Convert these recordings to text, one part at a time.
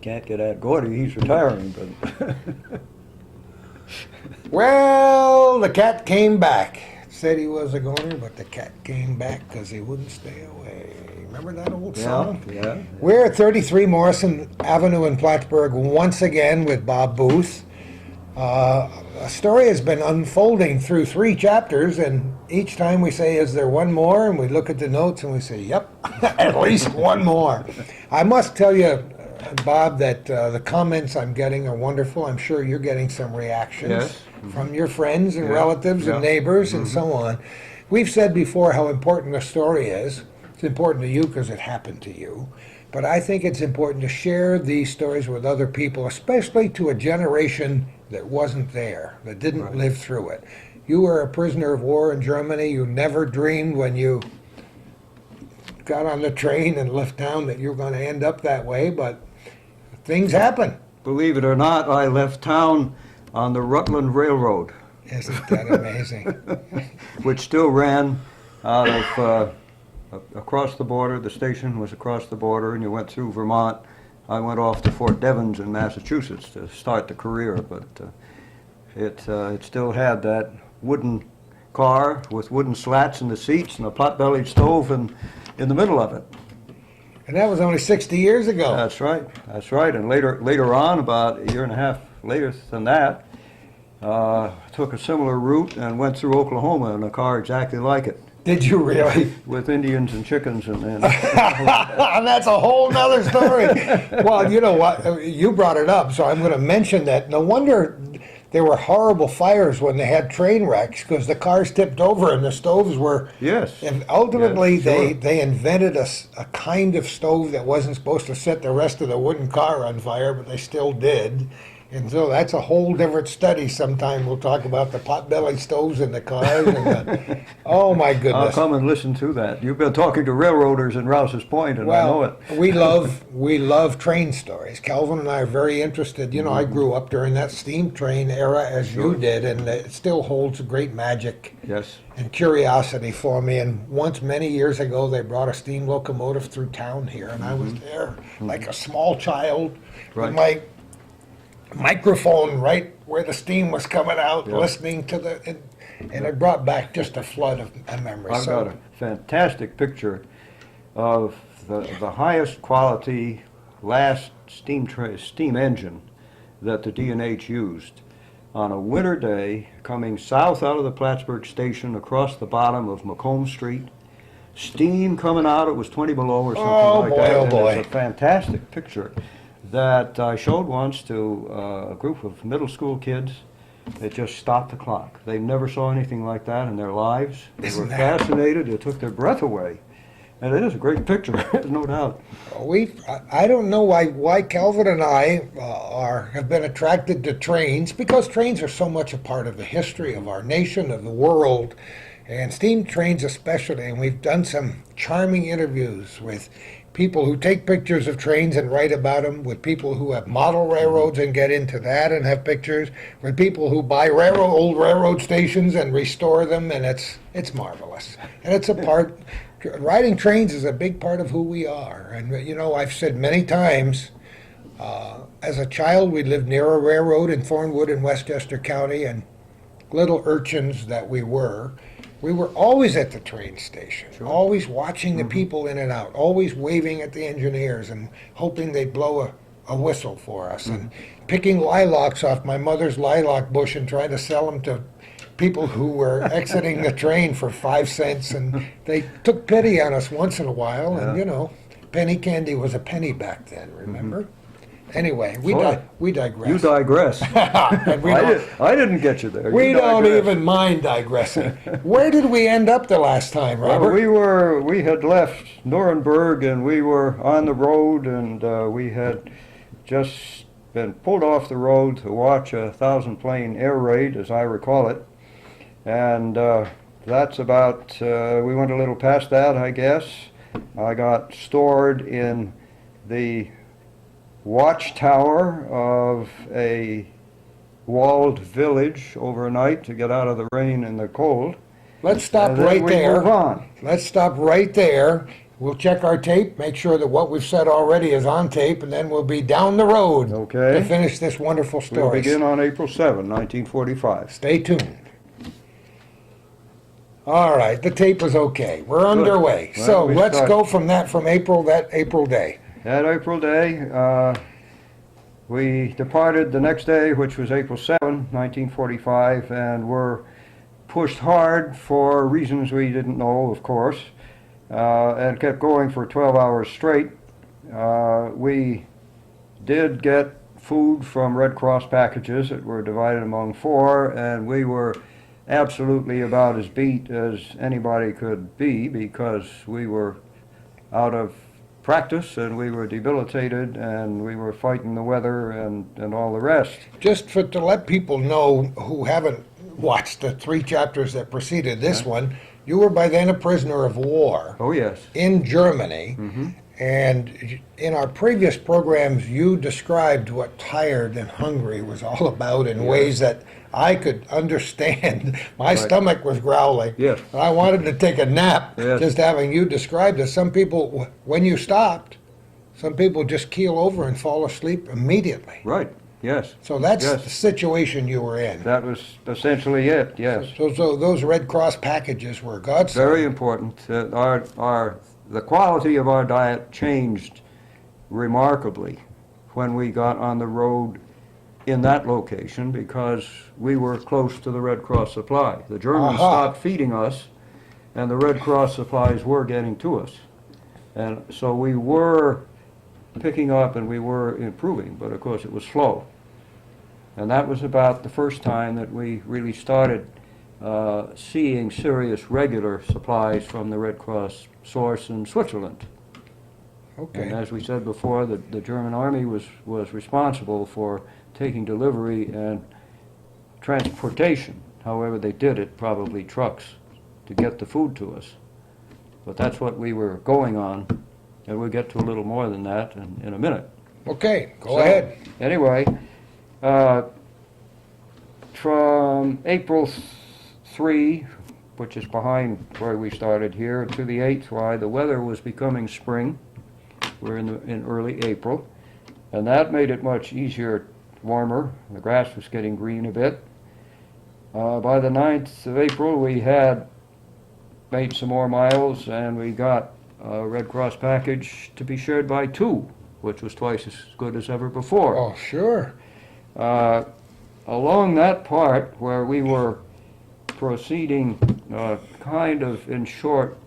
can't get at Gordy. He's retiring, but Well, the cat came back. Said he was a goner, but the cat came back because he wouldn't stay away. Remember that old song? yeah. We're at 33 Morrison Avenue in Plattsburgh once again with Bob Booth. A story has been unfolding through 3 chapters, and each time we say, is there one more? And we look at the notes and we say, yep, at least one more. I must tell you, Bob, that the comments I'm getting are wonderful. I'm sure you're getting some reactions Yes. from your friends and relatives and neighbors and so on. We've said before how important a story is. It's important to you because it happened to you. But I think it's important to share these stories with other people, especially to a generation that wasn't there, that didn't live through it. You were a prisoner of war in Germany. You never dreamed when you got on the train and left town that you were going to end up that way, but things happen. Believe it or not, I left town on the Rutland Railroad. Isn't that amazing? Which still ran out of across the border. The station was across the border, and you went through Vermont. I went off to Fort Devens in Massachusetts to start the career, but it still had that wooden car with wooden slats in the seats and a pot-bellied stove in the middle of it. And that was only 60 years ago. That's right. That's right. And later on, about a year and a half later than that, took a similar route and went through Oklahoma in a car exactly like it. Did you really? With Indians and chickens and And that's a whole nother story. Well, you know what? You brought it up, so I'm going to mention that. No wonder there were horrible fires when they had train wrecks, because the cars tipped over and the stoves were... Yes. And ultimately, Yes, sure. they invented a kind of stove that wasn't supposed to set the rest of the wooden car on fire, but they still did. And so that's a whole different study. Sometime we'll talk about the pot-bellied stoves in the cars. And oh, my I'll goodness. come and listen to that. You've been talking to railroaders in Rouse's Point, and I know it. we love train stories. Calvin and I are very interested. You know, I grew up during that steam train era, as you did, and it still holds great magic Yes. and curiosity for me. And once, many years ago, they brought a steam locomotive through town here, and I was there like a small child with my microphone right where the steam was coming out, listening to and it brought back just a flood of memories. I've got a fantastic picture of the highest quality last steam engine that the D&H used on a winter day coming south out of the Plattsburgh station across the bottom of Macomb Street. Steam coming out, it was 20 below or something like that. Oh, boy. And it's a fantastic picture that I showed once to a group of middle school kids. It just stopped the clock. They never saw anything like that in their lives. They were fascinated. It took their breath away. And it is a great picture, no doubt. I don't know why Calvin and I have been attracted to trains, because trains are so much a part of the history of our nation, of the world, and steam trains especially. And we've done some charming interviews with people who take pictures of trains and write about them, with people who have model railroads and get into that and have pictures, with people who buy old railroad stations and restore them, and it's marvelous. And it's a part, riding trains is a big part of who we are. And you know, I've said many times, as a child we lived near a railroad in Thornwood in Westchester County, and little urchins that we were always at the train station, always watching the people in and out, always waving at the engineers and hoping they'd blow a whistle for us, and picking lilacs off my mother's lilac bush and trying to sell them to people who were exiting the train for 5 cents, and they took pity on us once in a while, and you know, penny candy was a penny back then, remember? Anyway, we digress. You digress. And I didn't get you there. We don't even mind digressing. Where did we end up the last time, Robert? Well, we had left Nuremberg, and we were on the road, and we had just been pulled off the road to watch a 1,000-plane air raid, as I recall it. And that's about, we went a little past that, I guess. I got stored in the watchtower of a walled village overnight to get out of the rain and the cold. Let's stop And then right we there. move on. Let's stop right there. We'll check our tape, make sure that what we've said already is on tape, and then we'll be down the road Okay. to finish this wonderful story. We'll begin on April 7, 1945. Stay tuned. All right, the tape is okay. We're underway. Well, So we let's start- go from that April day. That April day, we departed the next day, which was April 7, 1945, and were pushed hard for reasons we didn't know, of course, and kept going for 12 hours straight. We did get food from Red Cross packages that were divided among 4, and we were absolutely about as beat as anybody could be because we were out of practice and we were debilitated and we were fighting the weather and all the rest. Just to let people know who haven't watched the 3 chapters that preceded this one, you were by then a prisoner of war Oh, yes. in Germany. Mm-hmm. And in our previous programs, you described what tired and hungry was all about in ways that I could understand. My stomach was growling. Yes. And I wanted to take a nap, Yes. just having you describe this. Some people, when you stopped, some people just keel over and fall asleep immediately. Right, yes. So that's Yes. the situation you were in. That was essentially it, yes. So those Red Cross packages were godsend. Very important. The quality of our diet changed remarkably when we got on the road in that location because we were close to the Red Cross supply. The Germans stopped feeding us, and the Red Cross supplies were getting to us. And so we were picking up and we were improving, but of course it was slow. And that was about the first time that we really started seeing serious regular supplies from the Red Cross source in Switzerland. Okay. And as we said before, the German army was responsible for taking delivery and transportation. However they did it, probably trucks, to get the food to us. But that's what we were going on, and we'll get to a little more than that in a minute. Okay, go So, ahead. Anyway, from April 3, which is behind where we started here, to the 8th, why the weather was becoming spring. We're in early April, and that made it much easier, warmer. The grass was getting green a bit. By the 9th of April, we had made some more miles, and we got a Red Cross package to be shared by 2, which was twice as good as ever before. Oh, sure. Along that part where we were proceeding kind of in short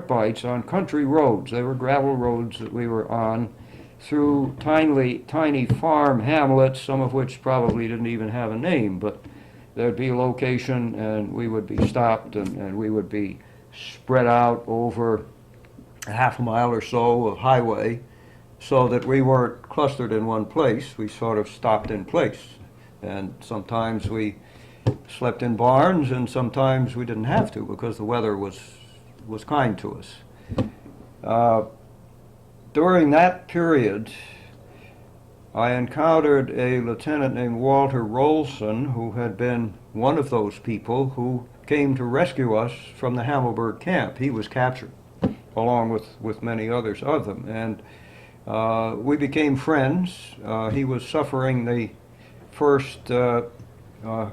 bites on country roads. They were gravel roads that we were on through tiny farm hamlets, some of which probably didn't even have a name, but there'd be a location and we would be stopped and we would be spread out over a half a mile or so of highway so that we weren't clustered in one place. We sort of stopped in place. And sometimes we slept in barns and sometimes we didn't have to because the weather was kind to us. During that period, I encountered a lieutenant named Walter Rollson, who had been one of those people who came to rescue us from the Hammelburg camp. He was captured, along with many others of them, and we became friends. He was suffering the first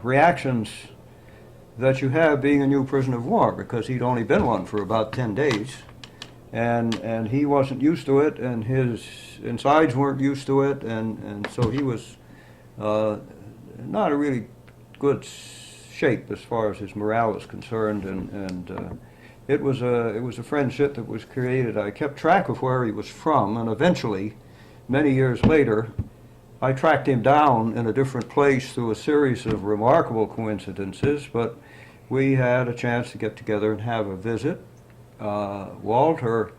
reactions that you have being a new prisoner of war, because he'd only been one for about 10 days, and he wasn't used to it, and his insides weren't used to it, and so he was not a really good shape as far as his morale is concerned, and it was a friendship that was created. I kept track of where he was from, and eventually, many years later, I tracked him down in a different place through a series of remarkable coincidences, but we had a chance to get together and have a visit. Walter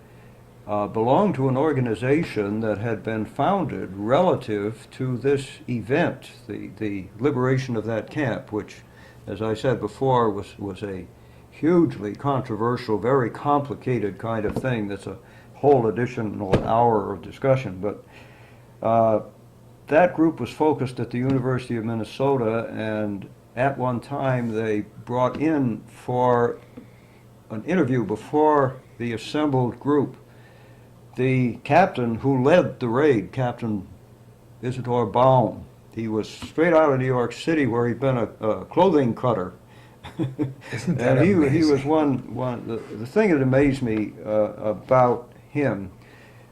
belonged to an organization that had been founded relative to this event, the liberation of that camp, which, as I said before, was a hugely controversial, very complicated kind of thing. That's a whole additional hour of discussion, but that group was focused at the University of Minnesota, and at one time they brought in for an interview before the assembled group. The captain who led the raid, Captain Isidore Baum, he was straight out of New York City where he'd been a clothing cutter. Isn't that and he amazing? was the thing that amazed me about him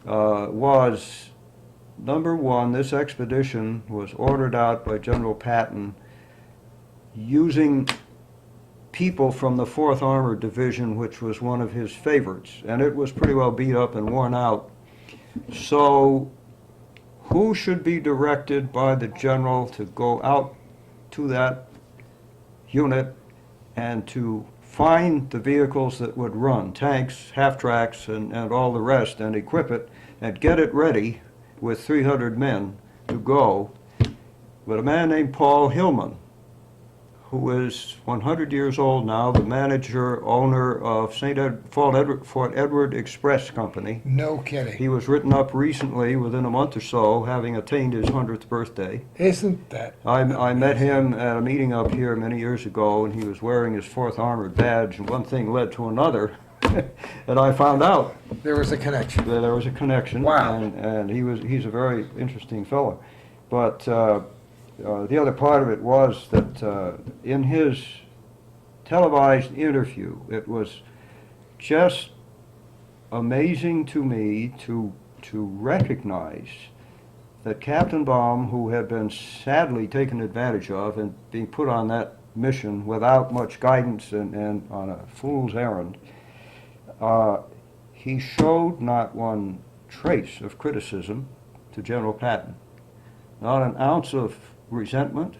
was, number one, this expedition was ordered out by General Patton using people from the 4th Armored Division, which was one of his favorites, and it was pretty well beat up and worn out. So who should be directed by the general to go out to that unit and to find the vehicles that would run, tanks, half-tracks, and all the rest, and equip it, and get it ready with 300 men to go, but a man named Paul Hillman, who is 100 years old now, the manager, owner of Fort Edward Express Company. No kidding. He was written up recently, within a month or so, having attained his 100th birthday. Isn't that? I met him at a meeting up here many years ago, and he was wearing his 4th Armored badge, and one thing led to another, and I found out There was a connection. that there was a connection. Wow. And he's a very interesting fellow. But the other part of it was that in his televised interview, it was just amazing to me to recognize that Captain Baum, who had been sadly taken advantage of and being put on that mission without much guidance and on a fool's errand, he showed not one trace of criticism to General Patton, not an ounce of resentment.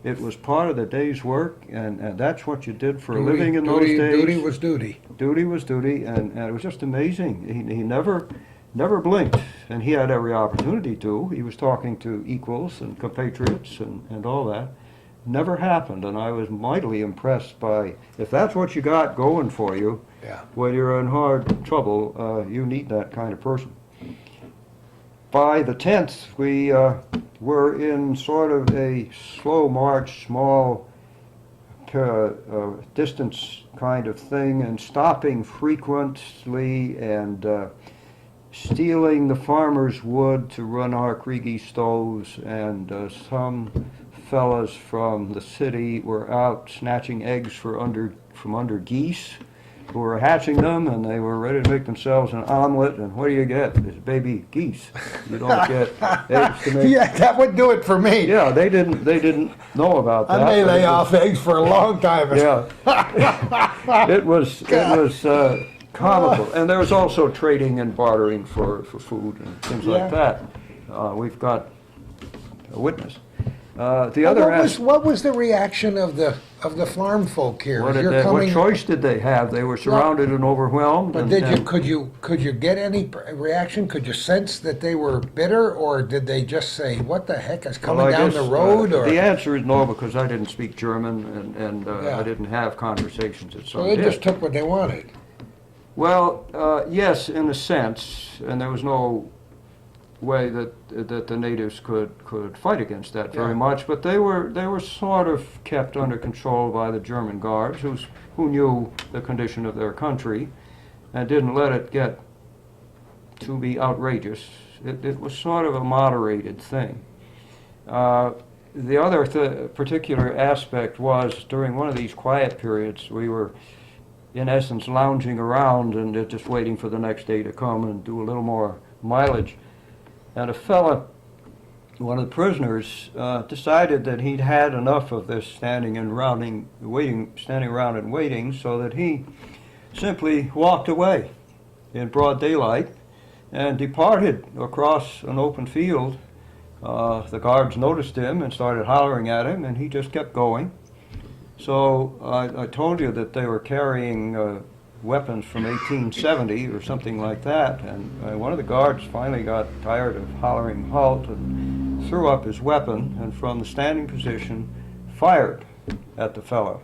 It was part of the day's work, and that's what you did for a living in those days. Duty was duty. Duty was duty, and it was just amazing. He never blinked, and he had every opportunity to. He was talking to equals and compatriots and all that. Never happened, and I was mightily impressed by, if that's what you got going for you, Yeah. when you're in hard trouble, you need that kind of person. By the 10th, we were in sort of a slow march, small distance kind of thing, and stopping frequently and stealing the farmers' wood to run our Kriegi stoves, and some fellas from the city were out snatching eggs from under geese who were hatching them, and they were ready to make themselves an omelet. And what do you get? It's baby geese. You don't get eggs to make. Yeah, that would do it for me. Yeah, they didn't know about that. I may but lay it was- off eggs for a long time. Yeah. It was comical. And there was also trading and bartering for food and things like that. We've got a witness. The other What was the reaction of the farm folk here? what choice did they have? They were surrounded and overwhelmed. But could you get any reaction? Could you sense that they were bitter, or did they just say, "What the heck is coming down the road"? Or the answer is no, because I didn't speak German and I didn't have conversations at some. so they just took what they wanted. Well, yes, in a sense, and there was no way that the natives could fight against that very much, but they were sort of kept under control by the German guards, who knew the condition of their country and didn't let it get to be outrageous. It was sort of a moderated thing. The other particular aspect was, during one of these quiet periods, we were in essence lounging around and just waiting for the next day to come and do a little more mileage. And a fella, one of the prisoners, decided that he'd had enough of this standing around and waiting, so that he simply walked away in broad daylight and departed across an open field. The guards noticed him and started hollering at him, and he just kept going. So I told you that they were carrying weapons from 1870 or something like that, and one of the guards finally got tired of hollering halt and threw up his weapon, and from the standing position fired at the fellow.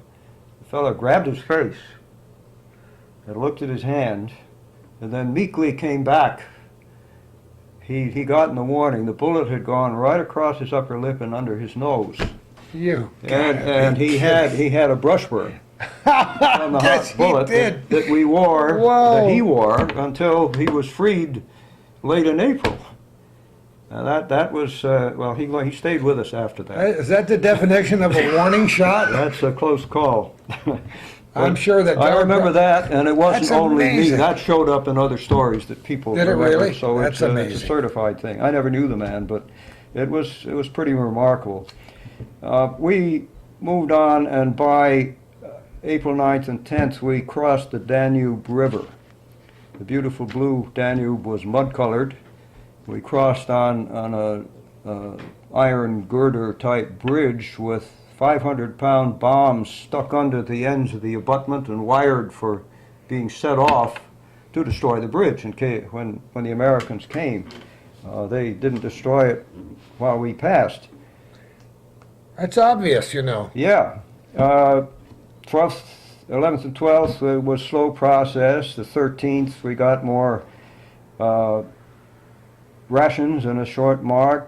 The fellow grabbed his face and looked at his hand, and then meekly came back. He gotten the warning. The bullet had gone right across his upper lip and under his nose. You And he had a brush burn. from the Yes, hot he bullet did. that we wore, Whoa. that he wore, until he was freed late in April. And that was, well, he stayed with us after that. Is that the definition of a warning shot? That's a close call. I'm sure that I John remember that, and it wasn't That's only me. amazing. That showed up in other stories that people Did it remembered. really? So That's it's a amazing. certified thing. I never knew the man, but it was pretty remarkable. We moved on, and by April 9th and 10th, we crossed the Danube River. The beautiful blue Danube was mud-colored. We crossed on a iron girder type bridge with 500-pound bombs stuck under the ends of the abutment and wired for being set off to destroy the bridge. When the Americans came, they didn't destroy it while we passed. That's obvious, you know. Yeah. 12th, 11th and 12th was slow process. The 13th we got more rations and a short march.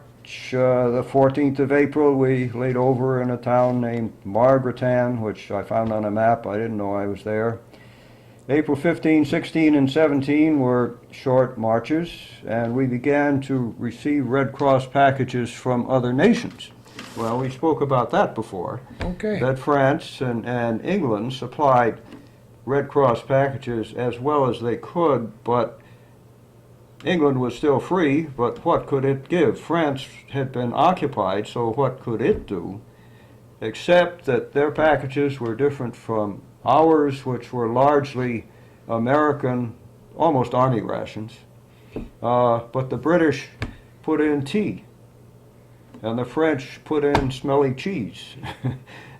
The 14th of April we laid over in a town named Margaretan, which I found on a map. I didn't know I was there. April 15, 16, and 17 were short marches, and we began to receive Red Cross packages from other nations. Well, we spoke about that before. Okay. That France and England supplied Red Cross packages as well as they could, but England was still free, but what could it give? France had been occupied, so what could it do? Except that their packages were different from ours, which were largely American, almost army rations. But the British put in tea, and the French put in smelly cheese,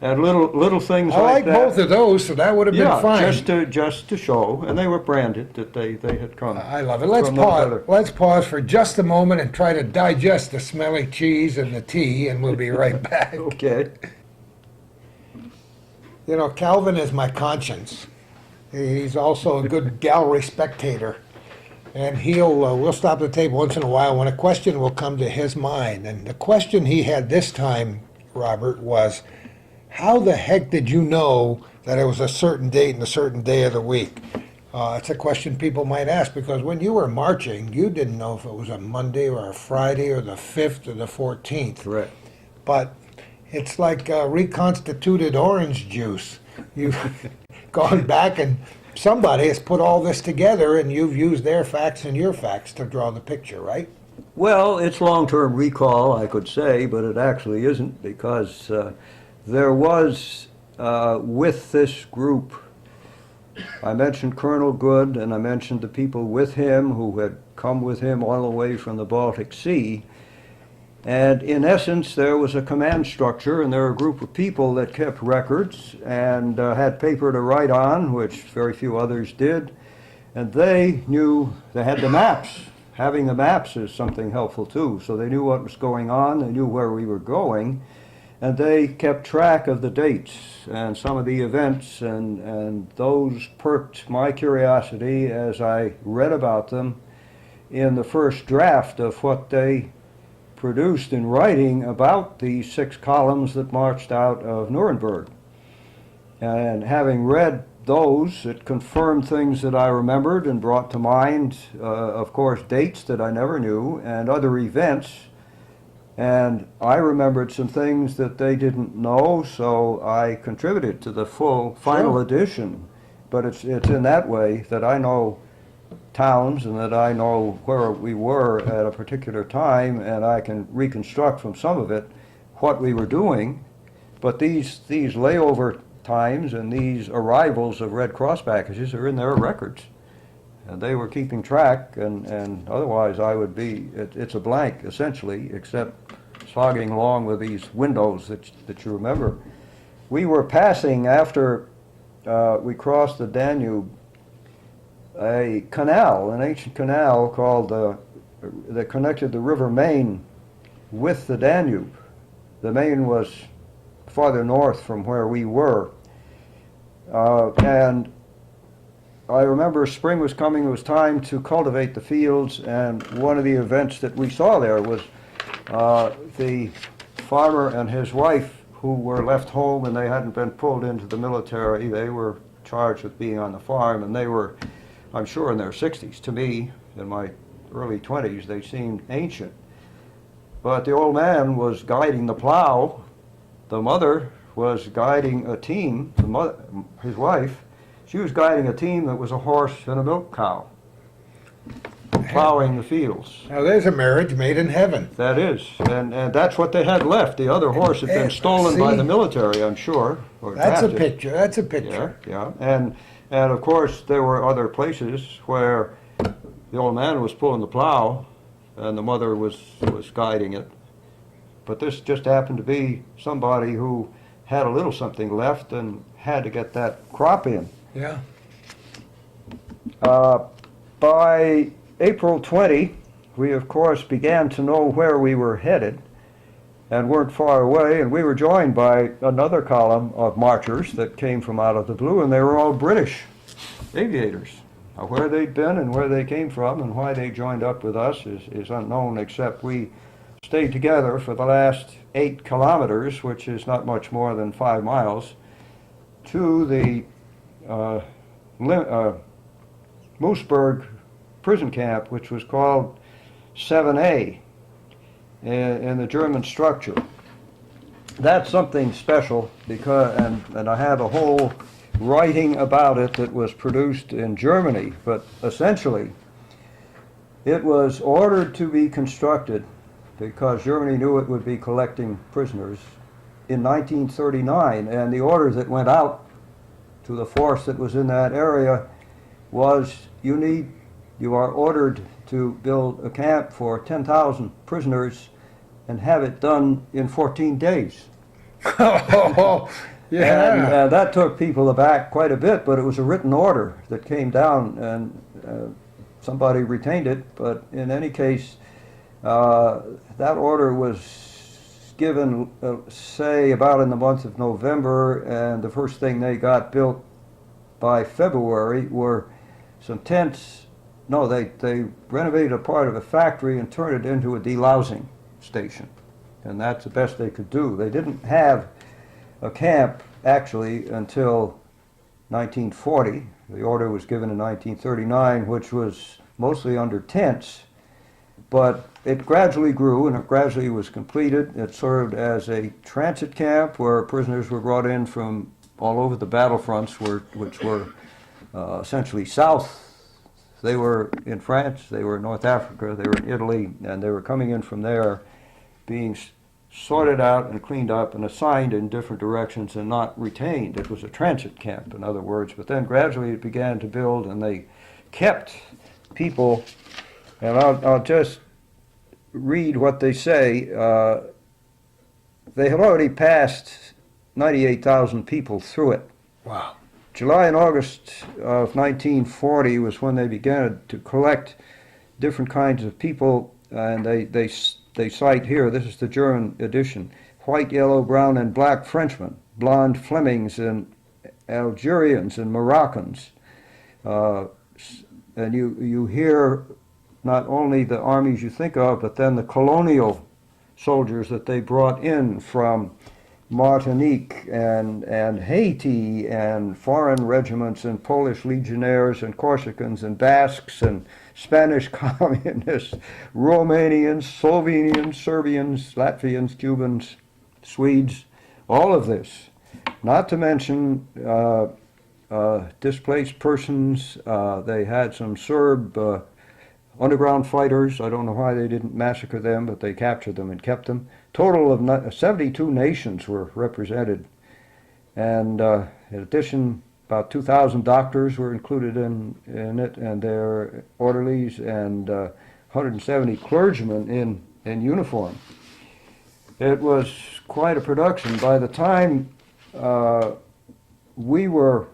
and little things I like like that. both of those, so that would have been Yeah, fine. just to show, and they were branded that they had come. I love it. Let's from those pause. other- Let's pause for just a moment and try to digest the smelly cheese and the tea, and we'll be right back. Okay. You know, Calvin is my conscience. He's also a good gallery spectator. And we'll stop the tape once in a while when a question will come to his mind. And the question he had this time, Robert, was, how the heck did you know that it was a certain date and a certain day of the week? It's a question people might ask, because when you were marching, you didn't know if it was a Monday or a Friday or the 5th or the 14th. Correct. But it's like reconstituted orange juice. You've gone back and somebody has put all this together, and you've used their facts and your facts to draw the picture, right? Well, it's long-term recall, I could say, but it actually isn't, because there was, with this group, I mentioned Colonel Good, and I mentioned the people with him who had come with him all the way from the Baltic Sea. And in essence, there was a command structure, and there were a group of people that kept records and had paper to write on, which very few others did. And they knew, they had the maps. Having the maps is something helpful too. So they knew what was going on, they knew where we were going, and they kept track of the dates and some of the events, and those perked my curiosity as I read about them in the first draft of what they produced in writing about the 6 columns that marched out of Nuremberg. And having read those, it confirmed things that I remembered and brought to mind, of course, dates that I never knew and other events. And I remembered some things that they didn't know, so I contributed to the full final edition. But it's in that way that I know towns and that I know where we were at a particular time, and I can reconstruct from some of it what we were doing. But these layover times and these arrivals of Red Cross packages are in their records, and they were keeping track, and otherwise I would be, it's a blank essentially, except slogging along with these windows that you remember. We were passing, after we crossed the Danube, a canal, an ancient canal called that connected the River Main with the Danube. The Main was farther north from where we were, and I remember spring was coming. It was time to cultivate the fields, and one of the events that we saw there was the farmer and his wife, who were left home and they hadn't been pulled into the military. They were charged with being on the farm, and they were, I'm sure, in their 60s. To me, in my early 20s, they seemed ancient. But the old man was guiding the plow. The mother was guiding a team, his wife. She was guiding a team that was a horse and a milk cow, plowing the fields. Now there's a marriage made in heaven. That is, and that's what they had left. The other horse had been stolen by the military, I'm sure. Or That's a drafted. picture. That's a picture. Yeah, and of course there were other places where the old man was pulling the plow, and the mother was guiding it. But this just happened to be somebody who had a little something left and had to get that crop in. Yeah. By April 20, we of course began to know where we were headed and weren't far away, and we were joined by another column of marchers that came from out of the blue, and they were all British aviators. Now, where they'd been and where they came from and why they joined up with us is unknown, except we stayed together for the last 8 kilometers, which is not much more than 5 miles, to the Moosburg prison camp, which was called 7A in the German structure. That's something special because, and I have a whole writing about it that was produced in Germany, but essentially it was ordered to be constructed because Germany knew it would be collecting prisoners in 1939, and the order that went out to the force that was in that area was you are ordered to build a camp for 10,000 prisoners and have it done in 14 days. Oh, yeah. And that took people aback quite a bit, but it was a written order that came down, and somebody retained it. But in any case, that order was given, say, about in the month of November, and the first thing they got built by February were some tents. No, they renovated a part of a factory and turned it into a delousing station, and that's the best they could do. They didn't have a camp actually until 1940. The order was given in 1939, which was mostly under tents, but it gradually grew and it gradually was completed. It served as a transit camp where prisoners were brought in from all over the battlefronts, which were essentially south. They were in France, they were in North Africa, they were in Italy, and they were coming in from there, being sorted out and cleaned up and assigned in different directions and not retained. It was a transit camp, in other words. But then gradually it began to build, and they kept people. And I'll just read what they say. They had already passed 98,000 people through it. Wow. July and August of 1940 was when they began to collect different kinds of people, and they cite here, this is the German edition, white, yellow, brown, and black Frenchmen, blonde Flemings, and Algerians, and Moroccans. And you hear not only the armies you think of, but then the colonial soldiers that they brought in from Martinique and Haiti, and foreign regiments and Polish legionnaires and Corsicans and Basques and Spanish communists, Romanians, Slovenians, Serbians, Latvians, Cubans, Swedes, all of this. Not to mention displaced persons. They had some Serb underground fighters. I don't know why they didn't massacre them, but they captured them and kept them. Total of 72 nations were represented, and in addition, about 2,000 doctors were included in it, and their orderlies, and 170 clergymen in uniform. It was quite a production. By the time we were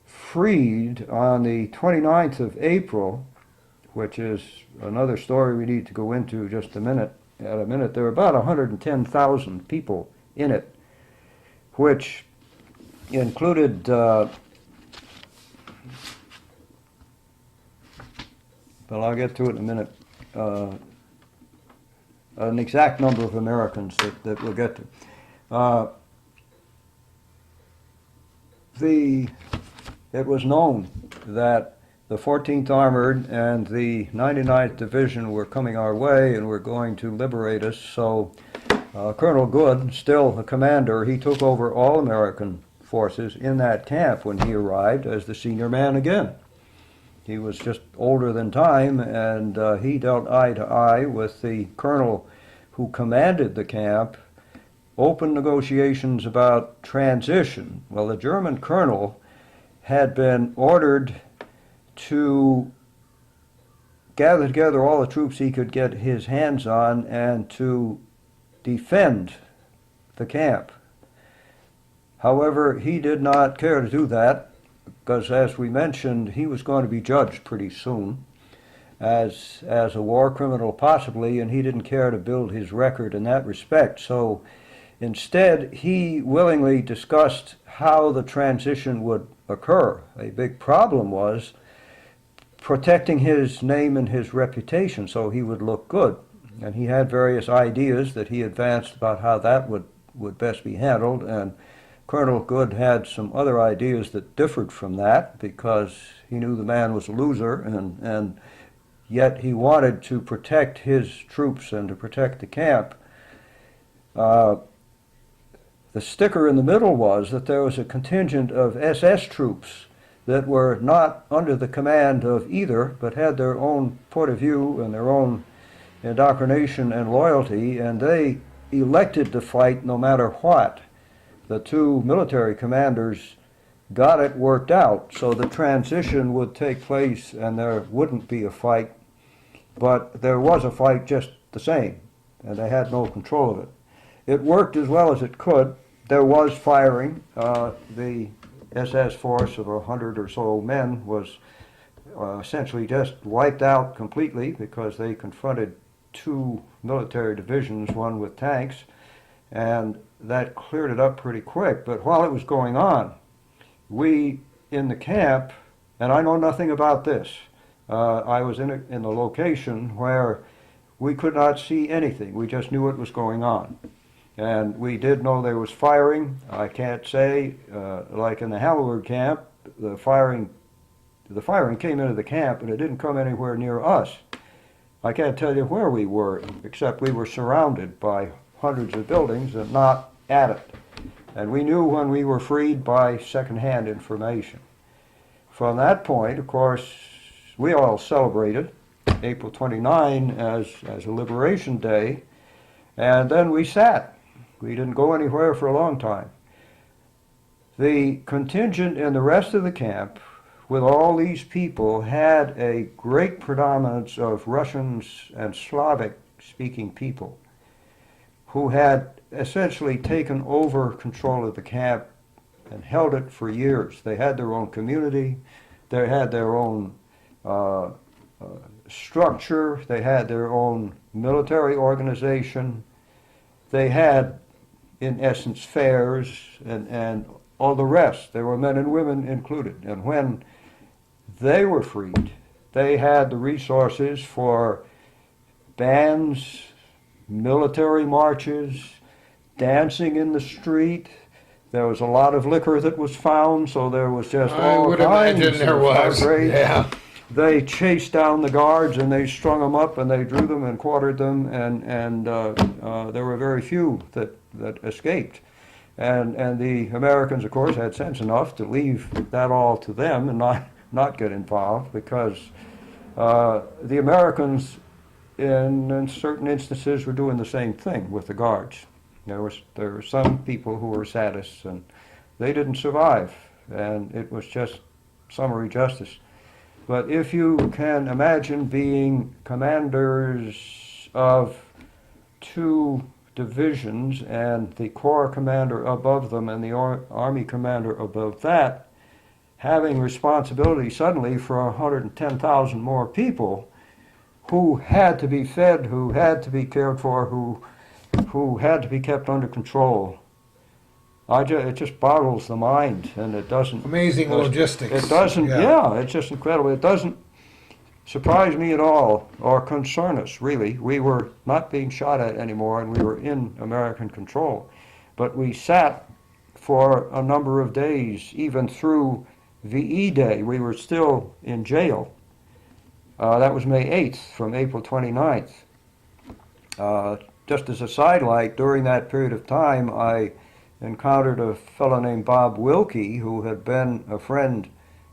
freed on the 29th of April, which is another story we need to go into just a minute. There were about 110,000 people in it, which included well, I'll get to it in a minute, an exact number of Americans that we'll get to. Uh, it was known that the 14th Armored and the 99th Division were coming our way and were going to liberate us. So Colonel Good, still the commander, he took over all American forces in that camp when he arrived as the senior man again. He was just older than time, and he dealt eye to eye with the colonel who commanded the camp, open negotiations about transition. Well, the German colonel had been ordered to gather together all the troops he could get his hands on and to defend the camp. However, he did not care to do that because, as we mentioned, he was going to be judged pretty soon as a war criminal possibly, and he didn't care to build his record in that respect. So instead, he willingly discussed how the transition would occur. A big problem was protecting his name and his reputation so he would look good. And he had various ideas that he advanced about how that would best be handled, and Colonel Good had some other ideas that differed from that because he knew the man was a loser, and yet he wanted to protect his troops and to protect the camp. The sticker in the middle was that there was a contingent of SS troops that were not under the command of either, but had their own point of view and their own indoctrination and loyalty, and they elected to fight no matter what. The two military commanders got it worked out, so the transition would take place and there wouldn't be a fight, but there was a fight just the same, and they had no control of it. It worked as well as it could. There was firing. The SS force of 100 or so men was essentially just wiped out completely because they confronted two military divisions, one with tanks, and that cleared it up pretty quick. But while it was going on, we in the camp, and I know nothing about this, I was in the location where we could not see anything. We just knew what was going on. And we did know there was firing. I can't say, like in the Halloward camp, the firing came into the camp, and it didn't come anywhere near us. I can't tell you where we were, except we were surrounded by hundreds of buildings and not at it. And we knew when we were freed by secondhand information. From that point, of course, we all celebrated April 29 as a liberation day, and then we sat. We didn't go anywhere for a long time. The contingent in the rest of the camp, with all these people, had a great predominance of Russians and Slavic-speaking people who had essentially taken over control of the camp and held it for years. They had their own community, they had their own structure, they had their own military organization, they had, in essence, fairs and all the rest. There were men and women included. And when they were freed, they had the resources for bands, military marches, dancing in the street. There was a lot of liquor that was found, so there was just all kinds. I would imagine there was. Yeah. They chased down the guards and they strung them up and they drew them and quartered them, and there were very few that escaped. And the Americans, of course, had sense enough to leave that all to them and not get involved, because the Americans in certain instances were doing the same thing with the guards. There were some people who were sadists, and they didn't survive, and it was just summary justice. But if you can imagine being commanders of two divisions and the corps commander above them and the army commander above that, having responsibility suddenly for 110,000 more people who had to be fed, who had to be cared for, who had to be kept under control. It just boggles the mind, and it doesn't... Amazing logistics. It doesn't, yeah, it's just incredible. It doesn't surprise me at all, or concern us, really. We were not being shot at anymore, and we were in American control. but we sat for a number of days, even through VE Day. We were still in jail. That was May 8th, from April 29th. Just as a sidelight, during that period of time, I encountered a fellow named Bob Wilkie, who had been a friend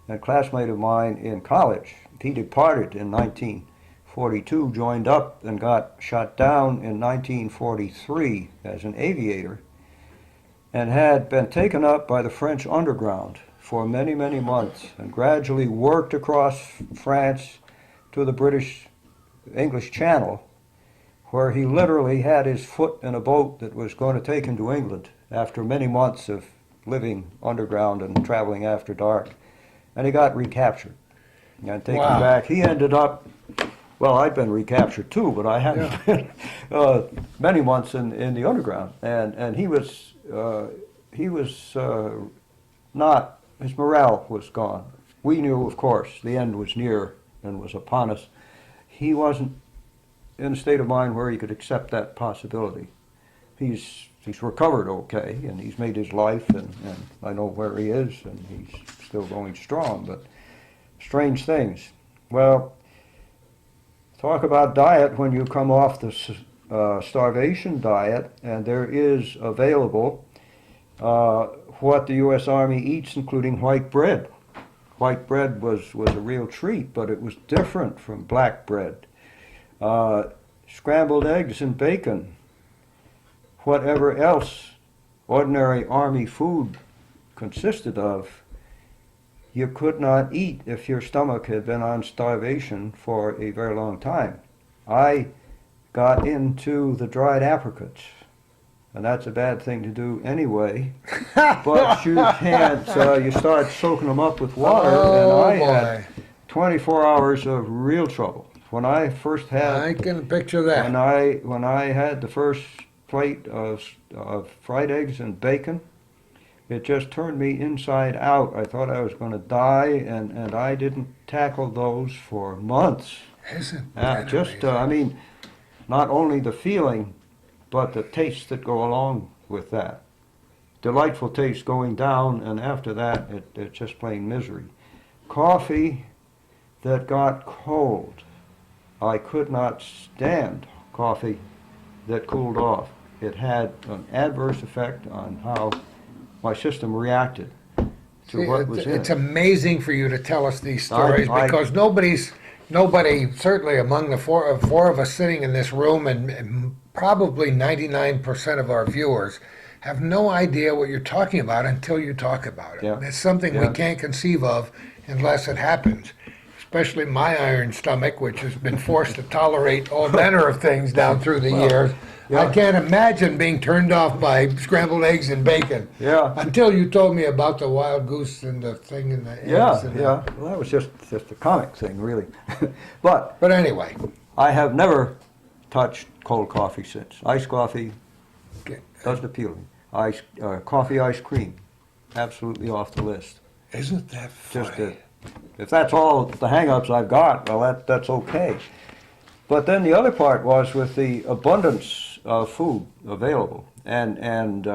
and classmate of mine in college. He departed in 1942, joined up, and got shot down in 1943 as an aviator, and had been taken up by the French underground for many, many months, and gradually worked across France to the British-English Channel, where he literally had his foot in a boat that was going to take him to England after many months of living underground and traveling after dark. And he got recaptured and taken back. He ended up, well, I'd been recaptured too, but I hadn't been many months in the underground. And he was not, his morale was gone. We knew, of course, the end was near and was upon us. He wasn't in a state of mind where he could accept that possibility. He's recovered okay, and he's made his life, and I know where he is, and he's still going strong, but strange things. Well, talk about diet when you come off the starvation diet, and there is available what the U.S. Army eats, including white bread. White bread was a real treat, but it was different from black bread. Scrambled eggs and bacon, whatever else ordinary Army food consisted of, you could not eat if your stomach had been on starvation for a very long time. I got into the dried apricots, and that's a bad thing to do anyway, but you can't, you start soaking them up with water, and I had 24 hours of real trouble. When I first had, I can picture that. When I had the first plate of fried eggs and bacon, it just turned me inside out. I thought I was going to die, and I didn't tackle those for months. Isn't that just, I mean, not only the feeling, but the tastes that go along with that. Delightful taste going down, and after that, it's just plain misery. Coffee that got cold. I could not stand coffee that cooled off. It had an adverse effect on how my system reacted to what was in it. It's amazing for you to tell us these stories because nobody, certainly among the four of us sitting in this room, and probably 99% of our viewers, have no idea what you're talking about until you talk about it. Yeah. It's something we can't conceive of unless it happens. Especially my iron stomach, which has been forced to tolerate all manner of things down through the years. I can't imagine being turned off by scrambled eggs and bacon. Until you told me about the wild goose and the thing and the eggs. Well, that was just a comic thing, really. But anyway, I have never touched cold coffee since. Iced coffee doesn't appeal to me. Coffee ice cream, absolutely off the list. Isn't that funny? If that's all the hang-ups I've got, well, that's okay. But then the other part was with the abundance of food available. And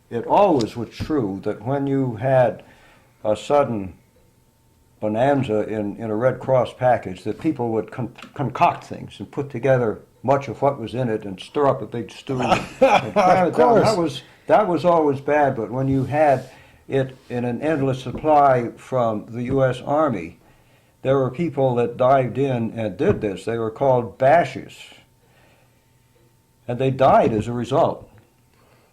it always was true that when you had a sudden bonanza in a Red Cross package, that people would concoct things and put together much of what was in it and stir up a big stew. And cram it down. That was always bad, but when you had it in an endless supply from the U.S. Army, there were people that dived in and did this. They were called bashes. And they died as a result.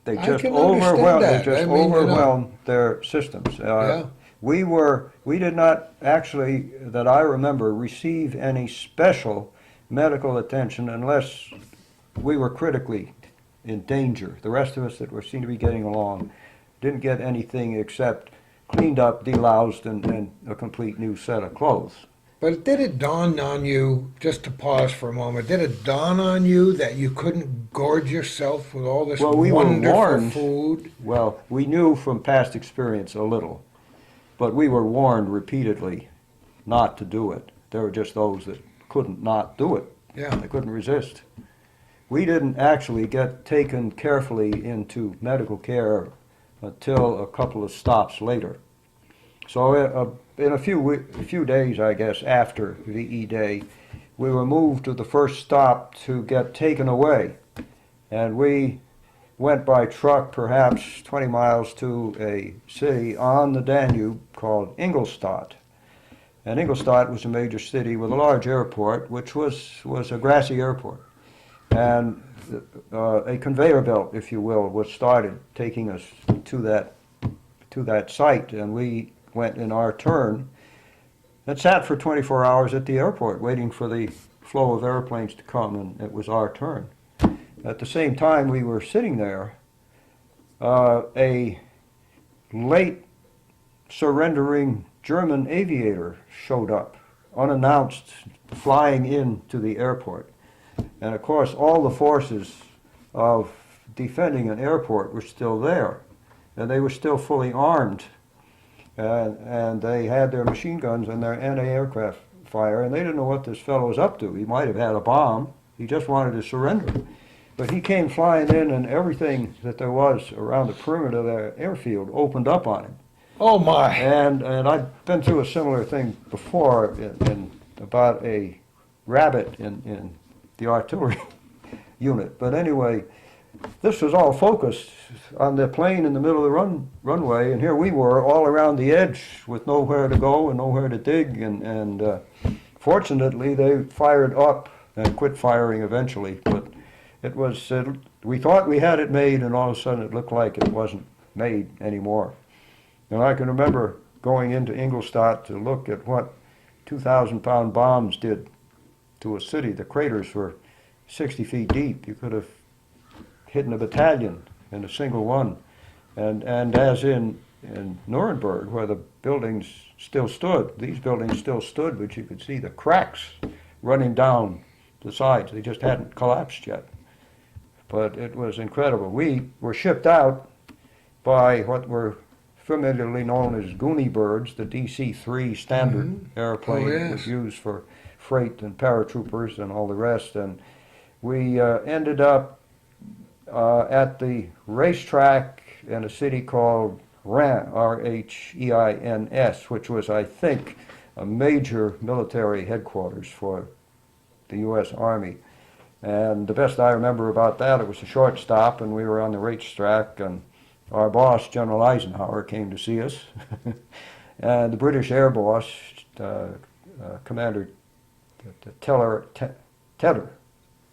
They just overwhelmed their systems. We did not actually, that I remember, receive any special medical attention unless we were critically in danger. The rest of us that seemed to be getting along didn't get anything except cleaned up, deloused, and a complete new set of clothes. But did it dawn on you, just to pause for a moment, did it dawn on you that you couldn't gorge yourself with all this wonderful food? Well, we knew from past experience a little, but we were warned repeatedly not to do it. There were just those that couldn't not do it. Yeah. They couldn't resist. we didn't actually get taken carefully into medical care until a couple of stops later. So in a few days, I guess, after VE Day, we were moved to the first stop to get taken away. And we went by truck perhaps 20 miles to a city on the Danube called Ingolstadt. And Ingolstadt was a major city with a large airport, which was a grassy airport. And a conveyor belt, if you will, was started taking us to that site, and we went in our turn and sat for 24 hours at the airport waiting for the flow of airplanes to come, and it was our turn. At the same time we were sitting there, a late surrendering German aviator showed up, unannounced, flying into the airport. And of course, all the forces of defending an airport were still there, and they were still fully armed. And they had their machine guns and their anti-aircraft fire, and they didn't know what this fellow was up to. He might have had a bomb. He just wanted to surrender. But he came flying in, and everything that there was around the perimeter of the airfield opened up on him. Oh my! And I've been through a similar thing before in about a rabbit in the artillery unit. But anyway, this was all focused on the plane in the middle of the runway, and here we were all around the edge with nowhere to go and nowhere to dig. And fortunately, they fired up and quit firing eventually. But it was, we thought we had it made, and all of a sudden it looked like it wasn't made anymore. And I can remember going into Ingolstadt to look at what 2,000-pound bombs did to a city. The craters were 60 feet deep. You could have hidden a battalion in a single one. And as in Nuremberg, where the buildings still stood, these buildings still stood, but you could see the cracks running down the sides. They just hadn't collapsed yet. But it was incredible. We were shipped out by what were familiarly known as Goonie birds, the DC-3 standard airplane that was used for freight and paratroopers and all the rest. And we ended up at the racetrack in a city called Rennes, R-H-E-I-N-S, which was, I think, a major military headquarters for the U.S. Army. And the best I remember about that, it was a short stop, and we were on the racetrack, and our boss, General Eisenhower, came to see us. And the British Air Boss, Commander Tedder,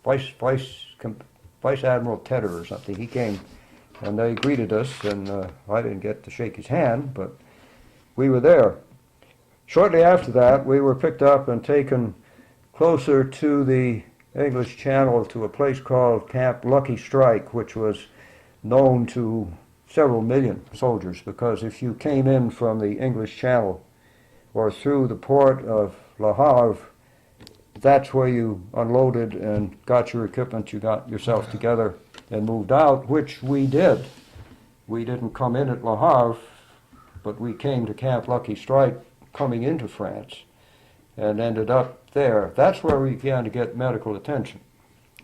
Vice Admiral Tedder or something, he came, and they greeted us, and I didn't get to shake his hand, but we were there. Shortly after that, we were picked up and taken closer to the English Channel to a place called Camp Lucky Strike, which was known to several million soldiers, because if you came in from the English Channel or through the port of Lahav, that's where you unloaded and got your equipment, you got yourself together and moved out, which we did. We didn't come in at Lahav, but we came to Camp Lucky Strike coming into France and ended up there. That's where we began to get medical attention.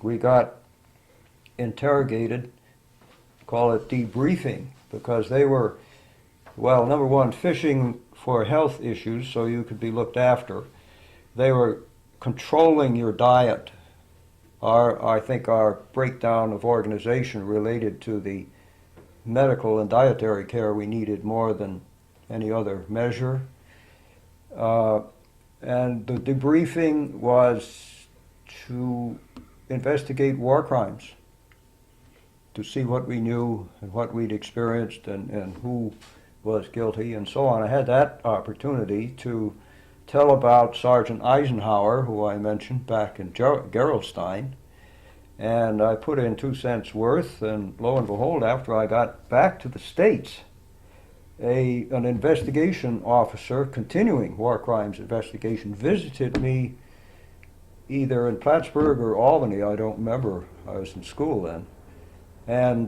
We got interrogated, call it debriefing, because they were, well, number one, fishing for health issues so you could be looked after. They were controlling your diet. I think our breakdown of organization related to the medical and dietary care we needed more than any other measure. And the debriefing was to investigate war crimes, to see what we knew and what we'd experienced and who was guilty and so on. I had that opportunity to tell about Sergeant Eisenhower, who I mentioned back in Gerolstein, and I put in 2 cents worth, and lo and behold, after I got back to the States, an investigation officer, continuing war crimes investigation, visited me either in Plattsburgh or Albany, I don't remember, I was in school then, and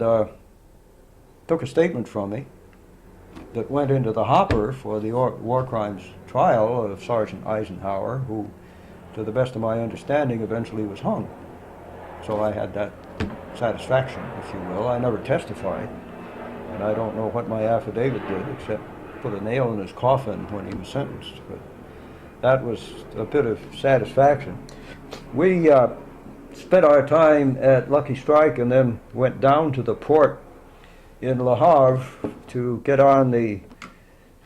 took a statement from me that went into the hopper for the war crimes trial of Sergeant Eisenhower, who, to the best of my understanding, eventually was hung. So I had that satisfaction, if you will. I never testified, and I don't know what my affidavit did except put a nail in his coffin when he was sentenced. But that was a bit of satisfaction. We spent our time at Lucky Strike and then went down to the port in Lahav to get on the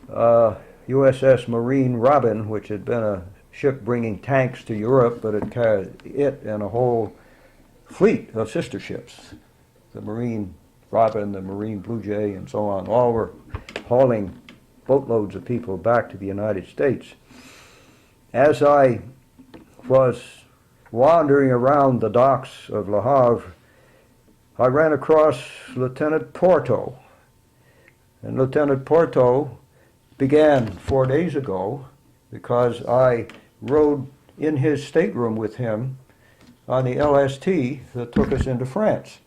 USS Marine Robin, which had been a ship bringing tanks to Europe, but it carried it and a whole fleet of sister ships. The Marine Robin, the Marine Blue Jay, and so on, all were hauling boatloads of people back to the United States. As I was wandering around the docks of Lahav, I ran across Lieutenant Porto. And Lieutenant Porto began 4 days ago because I rode in his stateroom with him on the LST that took us into France.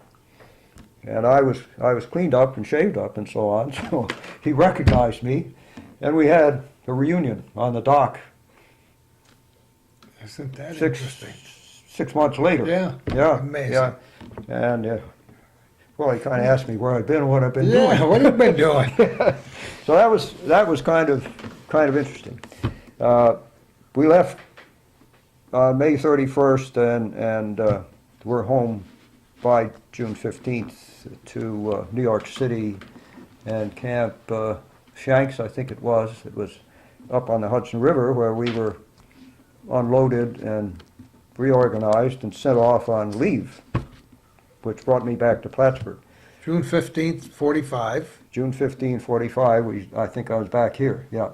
And I was cleaned up and shaved up and so on, so he recognized me, and we had a reunion on the dock. Isn't that interesting? 6 months later. Yeah. Yeah. Amazing. Yeah. And well, he kind of asked me where I've been, what I've been Yeah, doing. what have you been doing? So that was kind of interesting. We left on May 31st, and we're home by June 15th to New York City and Camp Shanks, I think it was. It was up on the Hudson River where we were unloaded and reorganized and sent off on leave, which brought me back to Plattsburgh. June 15th, 45. June 15, 45, I think I was back here, yeah.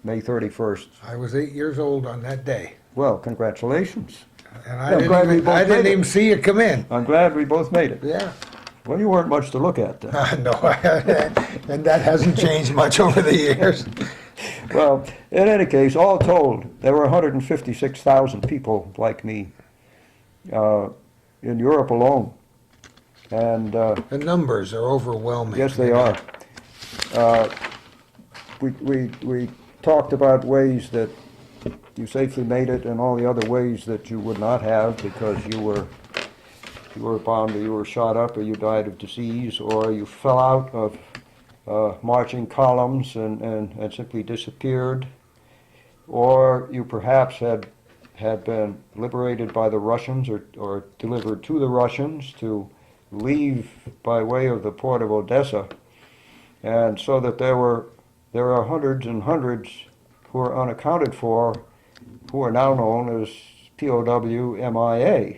May 31st. I was 8 years old on that day. Well, congratulations. And I'm glad we both I didn't made it. even see you come in. I'm glad we both made it. Yeah. Well, you weren't much to look at then. No, and that hasn't changed much over the years. Well, in any case, all told, there were 156,000 people like me in Europe alone. And The numbers are overwhelming. yes, they are. We talked about ways that you safely made it and all the other ways that you would not have because you were bombed or you were shot up or you died of disease or you fell out of marching columns and simply disappeared, or you perhaps had been liberated by the Russians or delivered to the Russians to leave by way of the port of Odessa, and so that there are hundreds and hundreds who are unaccounted for, who are now known as POW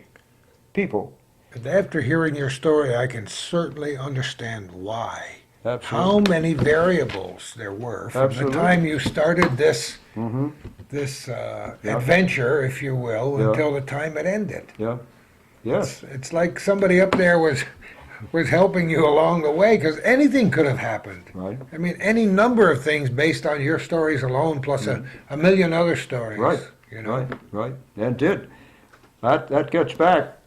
people. And after hearing your story, I can certainly understand why. Absolutely. How many variables there were from Absolutely. the time you started this Mm-hmm. adventure, if you will, Yeah. until the time it ended. Yeah. Yes. It's like somebody up there was helping you along the way, because anything could have happened. Right. I mean, any number of things based on your stories alone, plus a million other stories. Right. You know? Right. And did. That gets back.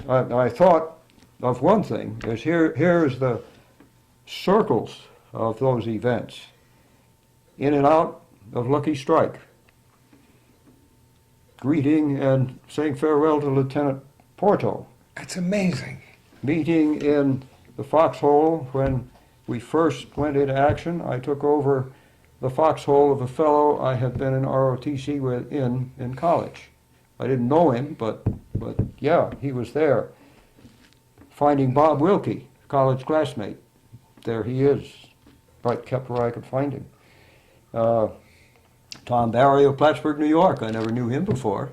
I thought of one thing. Here's the circles of those events. In and out of Lucky Strike. Greeting and saying farewell to Lieutenant Porto. It's amazing. Meeting in the foxhole when we first went into action. I took over the foxhole of a fellow I had been in ROTC with in college. I didn't know him, but yeah, he was there. Finding Bob Wilkie, college classmate. There he is, right, kept where I could find him. Tom Barry of Plattsburgh, New York. I never knew him before,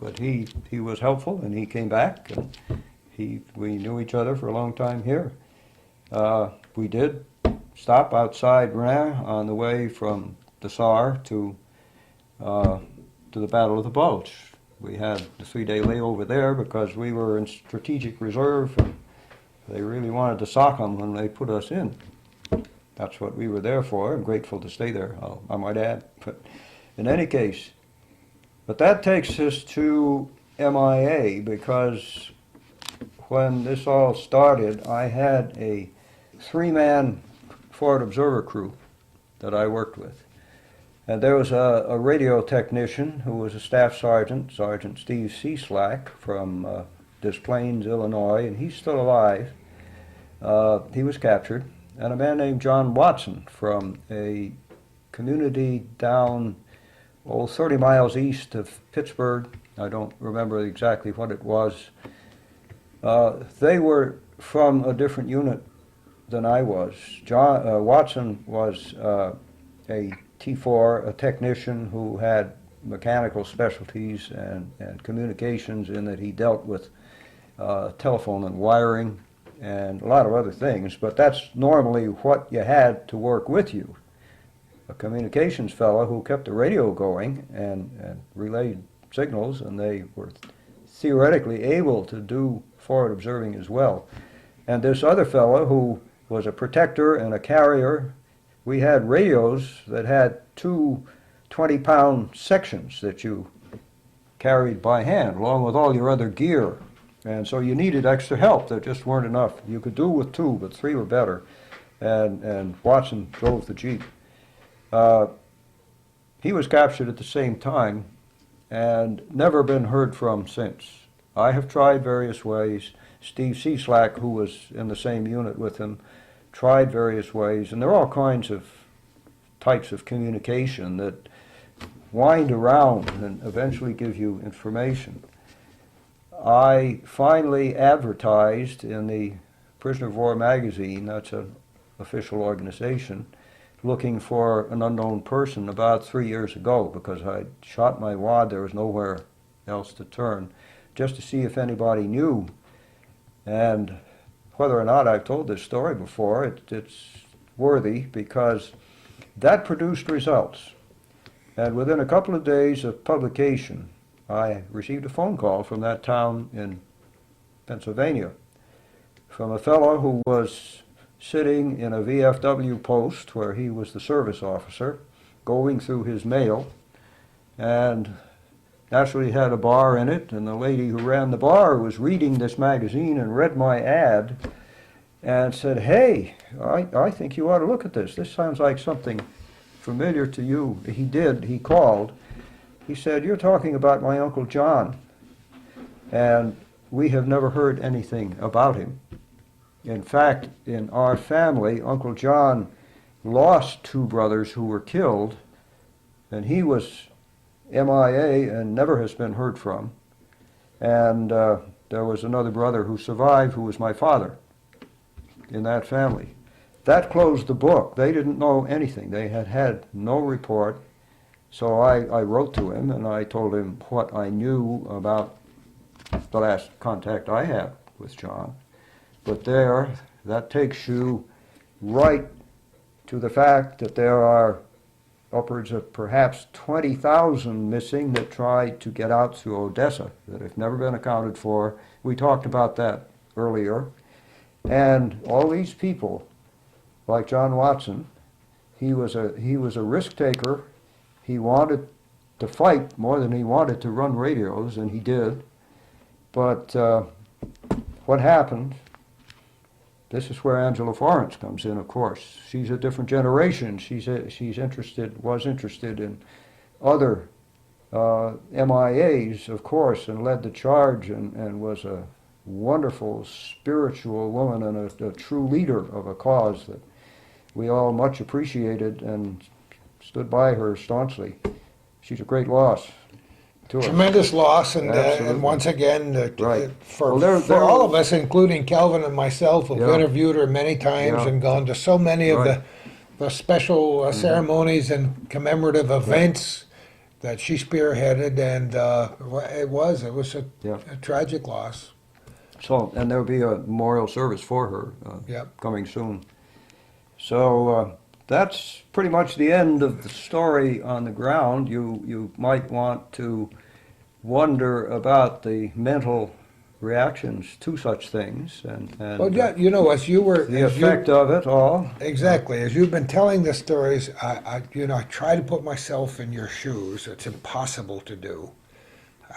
but he was helpful, and he came back, and we knew each other for a long time here. We did stop outside Rhin on the way from the Saar to the Battle of the Bulge. We had the 3-day layover there because we were in strategic reserve, and they really wanted to sock them when they put us in. That's what we were there for. I'm grateful to stay there, I might add. But in any case, but that takes us to MIA, because when this all started, I had a 3-man forward observer crew that I worked with. And there was a radio technician who was a staff sergeant, Sergeant Steve Cieslak from Des Plaines, Illinois, and he's still alive. He was captured. And a man named John Watson from a community down 30 miles east of Pittsburgh. I don't remember exactly what it was. They were from a different unit than I was. Watson was a T4, a technician who had mechanical specialties and communications, in that he dealt with telephone and wiring and a lot of other things, but that's normally what you had to work with you. A communications fellow who kept the radio going and relayed signals, and they were theoretically able to do forward observing as well. And this other fellow who was a protector and a carrier, we had radios that had two 20-pound sections that you carried by hand, along with all your other gear. And so you needed extra help. There just weren't enough. You could do with two, but three were better. And Watson drove the Jeep. He was captured at the same time and never been heard from since. I have tried various ways. Steve Cieslak, who was in the same unit with him, tried various ways, and there are all kinds of types of communication that wind around and eventually give you information. I finally advertised in the Prisoner of War magazine, that's an official organization, looking for an unknown person about 3 years ago, because I'd shot my wad, there was nowhere else to turn, just to see if anybody knew. And whether or not I've told this story before, it's worthy, because that produced results. And within a couple of days of publication, I received a phone call from that town in Pennsylvania from a fellow who was sitting in a VFW post where he was the service officer, going through his mail, and naturally had a bar in it, and the lady who ran the bar was reading this magazine and read my ad and said, "Hey, I think you ought to look at this. This sounds like something familiar to you." He did. He called. He said, "You're talking about my Uncle John, and we have never heard anything about him. In fact, in our family, Uncle John lost two brothers who were killed, and he was MIA and never has been heard from. And there was another brother who survived, who was my father in that family." That closed the book. They didn't know anything. They had had no report. So I wrote to him and I told him what I knew about the last contact I had with John. But there, that takes you right to the fact that there are upwards of perhaps 20,000 missing that tried to get out through Odessa that have never been accounted for. We talked about that earlier. And all these people, like John Watson, he was a risk taker. He wanted to fight more than he wanted to run radios, and he did. But what happened, this is where Angela Florence comes in, of course. She's a different generation. Was interested in other MIAs, of course, and led the charge and was a wonderful spiritual woman and a true leader of a cause that we all much appreciated and stood by her staunchly. She's a great loss to us. Tremendous loss, and once again, Right. for Well, all of us, including Calvin and myself, who've Yeah. interviewed her many times Yeah. and gone to so many of Right. the special ceremonies and commemorative events that she spearheaded, and it was a Yeah. tragic loss. So, and there'll be a memorial service for her Yep. coming soon. So that's pretty much the end of the story on the ground. You might want to wonder about the mental reactions to such things and Well, yeah, you know, as you were the as you- effect of it all. Exactly. As you've been telling the stories, I try to put myself in your shoes. It's impossible to do.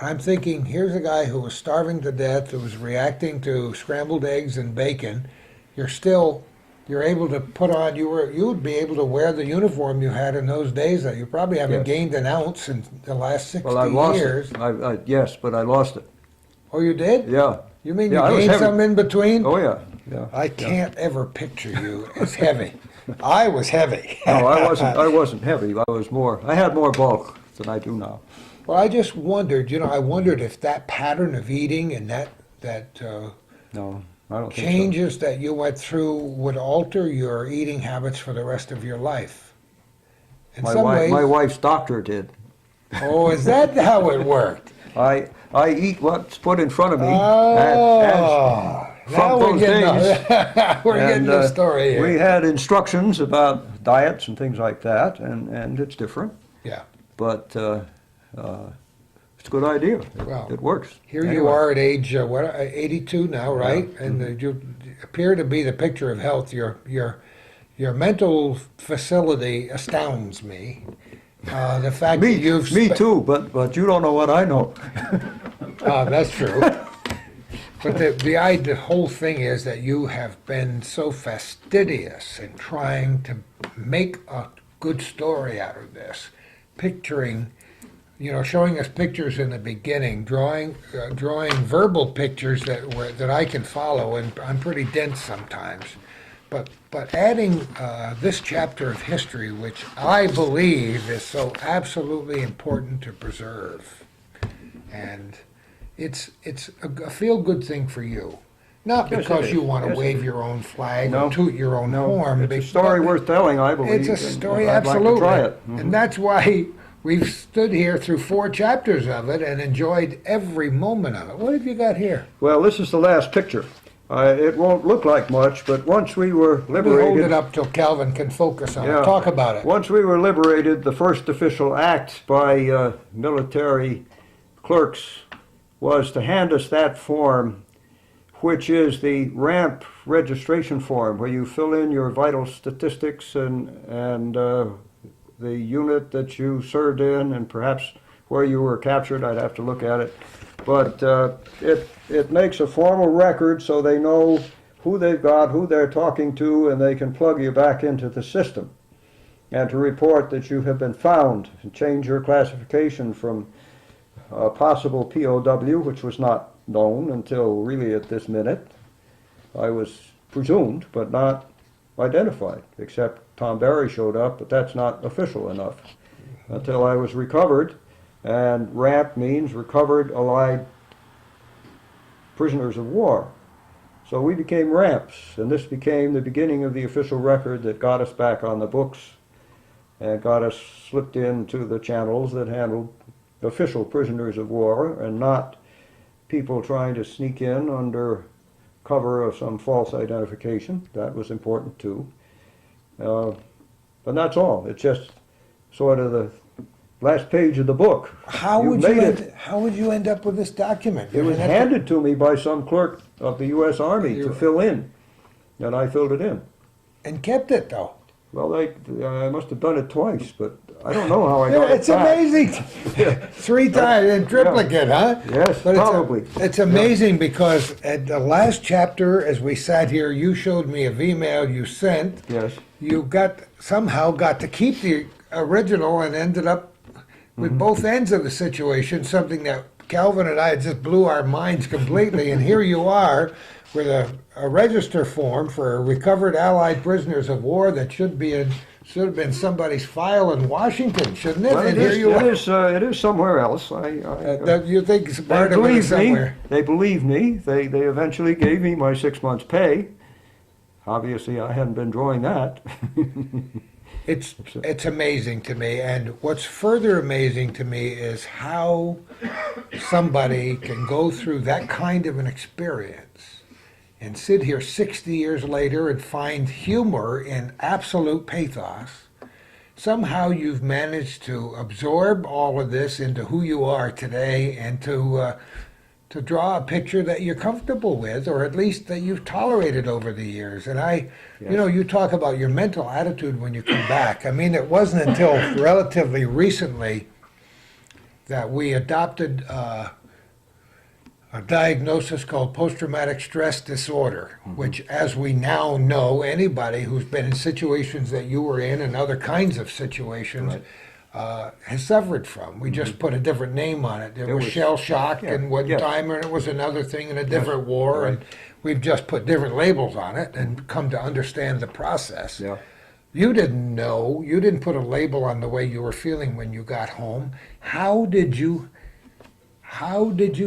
I'm thinking, here's a guy who was starving to death, who was reacting to scrambled eggs and bacon. You're still you're able to put on, you would be able to wear the uniform you had in those days. That you probably haven't Yes. gained an ounce in the last 60 Well, I lost years. it. Yes, but I lost it. Oh, you did? Yeah. You mean Yeah, you I was gained heavy. some in between? Oh, yeah. Yeah. I can't ever picture you as heavy. I was heavy. No, I wasn't heavy. I had more bulk than I do now. Well, I just wondered, I wondered if that pattern of eating and that No, I don't think so. changes that you went through would alter your eating habits for the rest of your life. In some ways. My wife's doctor did. Oh, is that how it worked? I eat what's put in front of me. Oh, from now we're those getting, days. we're getting And, the story here. We had instructions about diets and things like that, and it's different. Yeah. But it's a good idea. Well, It works. Here you Anyway. are at age 82 now, right? Yeah. And you appear to be the picture of health. Your mental facility astounds me. The fact that you've Me too, but you don't know what I know. That's true. But the whole thing is that you have been so fastidious in trying to make a good story out of this, picturing, showing us pictures in the beginning, drawing verbal pictures that I can follow, and I'm pretty dense sometimes. But adding this chapter of history, which I believe is so absolutely important to preserve, and it's a feel-good thing for you, not Yes, it because is. you want to Yes, it wave is. your own flag No. or toot your own No, horn. it's a story worth telling, I believe. It's a and story, I'd absolutely, like to try it. Mhm. and that's why we've stood here through 4 chapters of it and enjoyed every moment of it. What have you got here? Well, this is the last picture. It won't look like much, but once we were Let me hold liberated, it up till Calvin can focus on Yeah. it. Talk about it. once we were liberated, the first official act by military clerks was to hand us that form, which is the ramp registration form, where you fill in your vital statistics and the unit that you served in, and perhaps where you were captured. I'd have to look at it. But it makes a formal record so they know who they've got, who they're talking to, and they can plug you back into the system. And to report that you have been found and change your classification from a possible POW, which was not known until really at this minute. I was presumed, but not identified, except Tom Barry showed up, but that's not official enough. Until I was recovered, and RAMP means Recovered Allied Prisoners of War. So we became RAMPs, and this became the beginning of the official record that got us back on the books and got us slipped into the channels that handled official prisoners of war and not people trying to sneak in under cover of some false identification. That was important too. But that's all. It's just sort of the last page of the book. How You would made you it. how would you end up with this document? It was handed to me by some clerk of the U.S. Army to You- fill in, and I filled it in. and kept it though. Well, I must have done it twice, but I don't know how I got It's it back. amazing. 3 times in triplicate, huh? Yes, But probably. It's amazing because at the last chapter, as we sat here, you showed me a Vmail you sent. Yes. You somehow got to keep the original and ended up with both ends of the situation, something that Calvin and I just blew our minds completely. And here you are with a register form for recovered Allied prisoners of war that should have been somebody's file in Washington, shouldn't it? Well, And it here is, you are. it is somewhere else. You think it's They part of it is believe me. somewhere? They believe me. They eventually gave me my 6 months' pay. Obviously, I hadn't been drawing that. It's amazing to me, and what's further amazing to me is how somebody can go through that kind of an experience and sit here 60 years later and find humor in absolute pathos. Somehow you've managed to absorb all of this into who you are today and to draw a picture that you're comfortable with, or at least that you've tolerated over the years. And you talk about your mental attitude when you come back. I mean, it wasn't until relatively recently that we adopted a diagnosis called post-traumatic stress disorder, which, as we now know, anybody who's been in situations that you were in and other kinds of situations Right. has suffered from. We just put a different name on it. There It was was- shell shock yeah, in one yes. time, and it was another thing in a different war, right. and we've just put different labels on it and come to understand the process. Yeah. You didn't know, you didn't put a label on the way you were feeling when you got home. How did you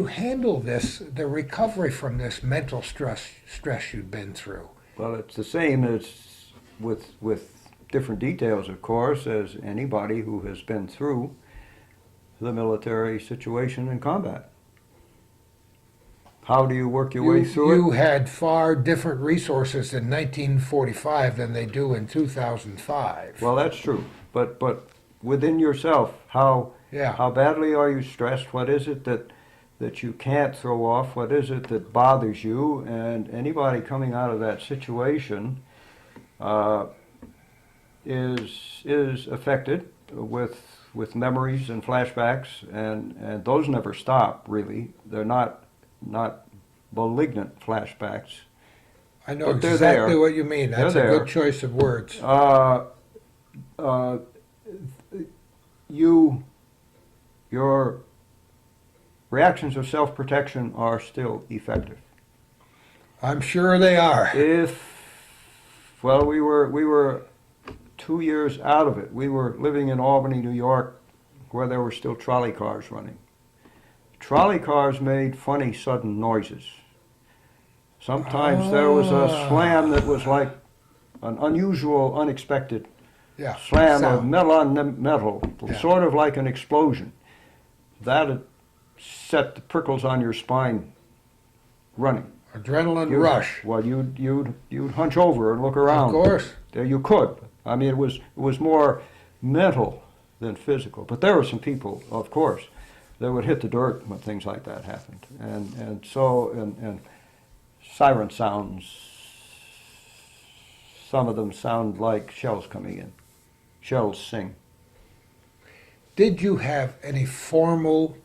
handle this, the recovery from this mental stress you'd been through? Well, it's the same as with different details, of course, as anybody who has been through the military situation in combat. How do you work your way through You it? had far different resources in 1945 than they do in 2005. Well, that's true. But within yourself, how Yeah. badly are you stressed? What is it that you can't throw off? What is it that bothers you? And anybody coming out of that situation is affected with memories and flashbacks, and those never stop. Really, they're not malignant flashbacks. I know But they're exactly there. what you mean. That's They're a there. good choice of words. Your reactions of self-protection are still effective. I'm sure they are. Well, we were 2 years out of it. We were living in Albany, New York, where there were still trolley cars running. Trolley cars made funny sudden noises. Sometimes there was a slam that was like an unusual, unexpected Yeah. slam of Sound. metal on metal, Yeah. sort of like an explosion. That had set the prickles on your spine running. Adrenaline You- rush. Well, you'd hunch over and look around. Of course. You could. I mean, it was more mental than physical. But there were some people, of course, that would hit the dirt when things like that happened, and siren sounds. Some of them sound like shells coming in. Shells sing. Did you have any formal,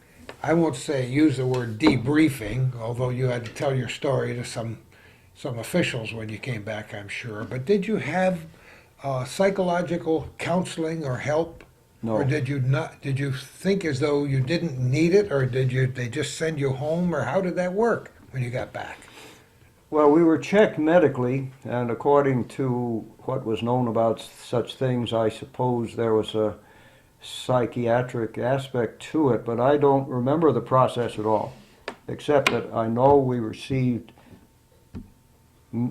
I won't say use the word debriefing, although you had to tell your story to some officials when you came back, I'm sure, but did you have psychological counseling or help? No. Or did you not? Did you think as though you didn't need it, or they just send you home, or how did that work when you got back? Well, we were checked medically, and according to what was known about such things, I suppose there was a psychiatric aspect to it, but I don't remember the process at all, except that I know we received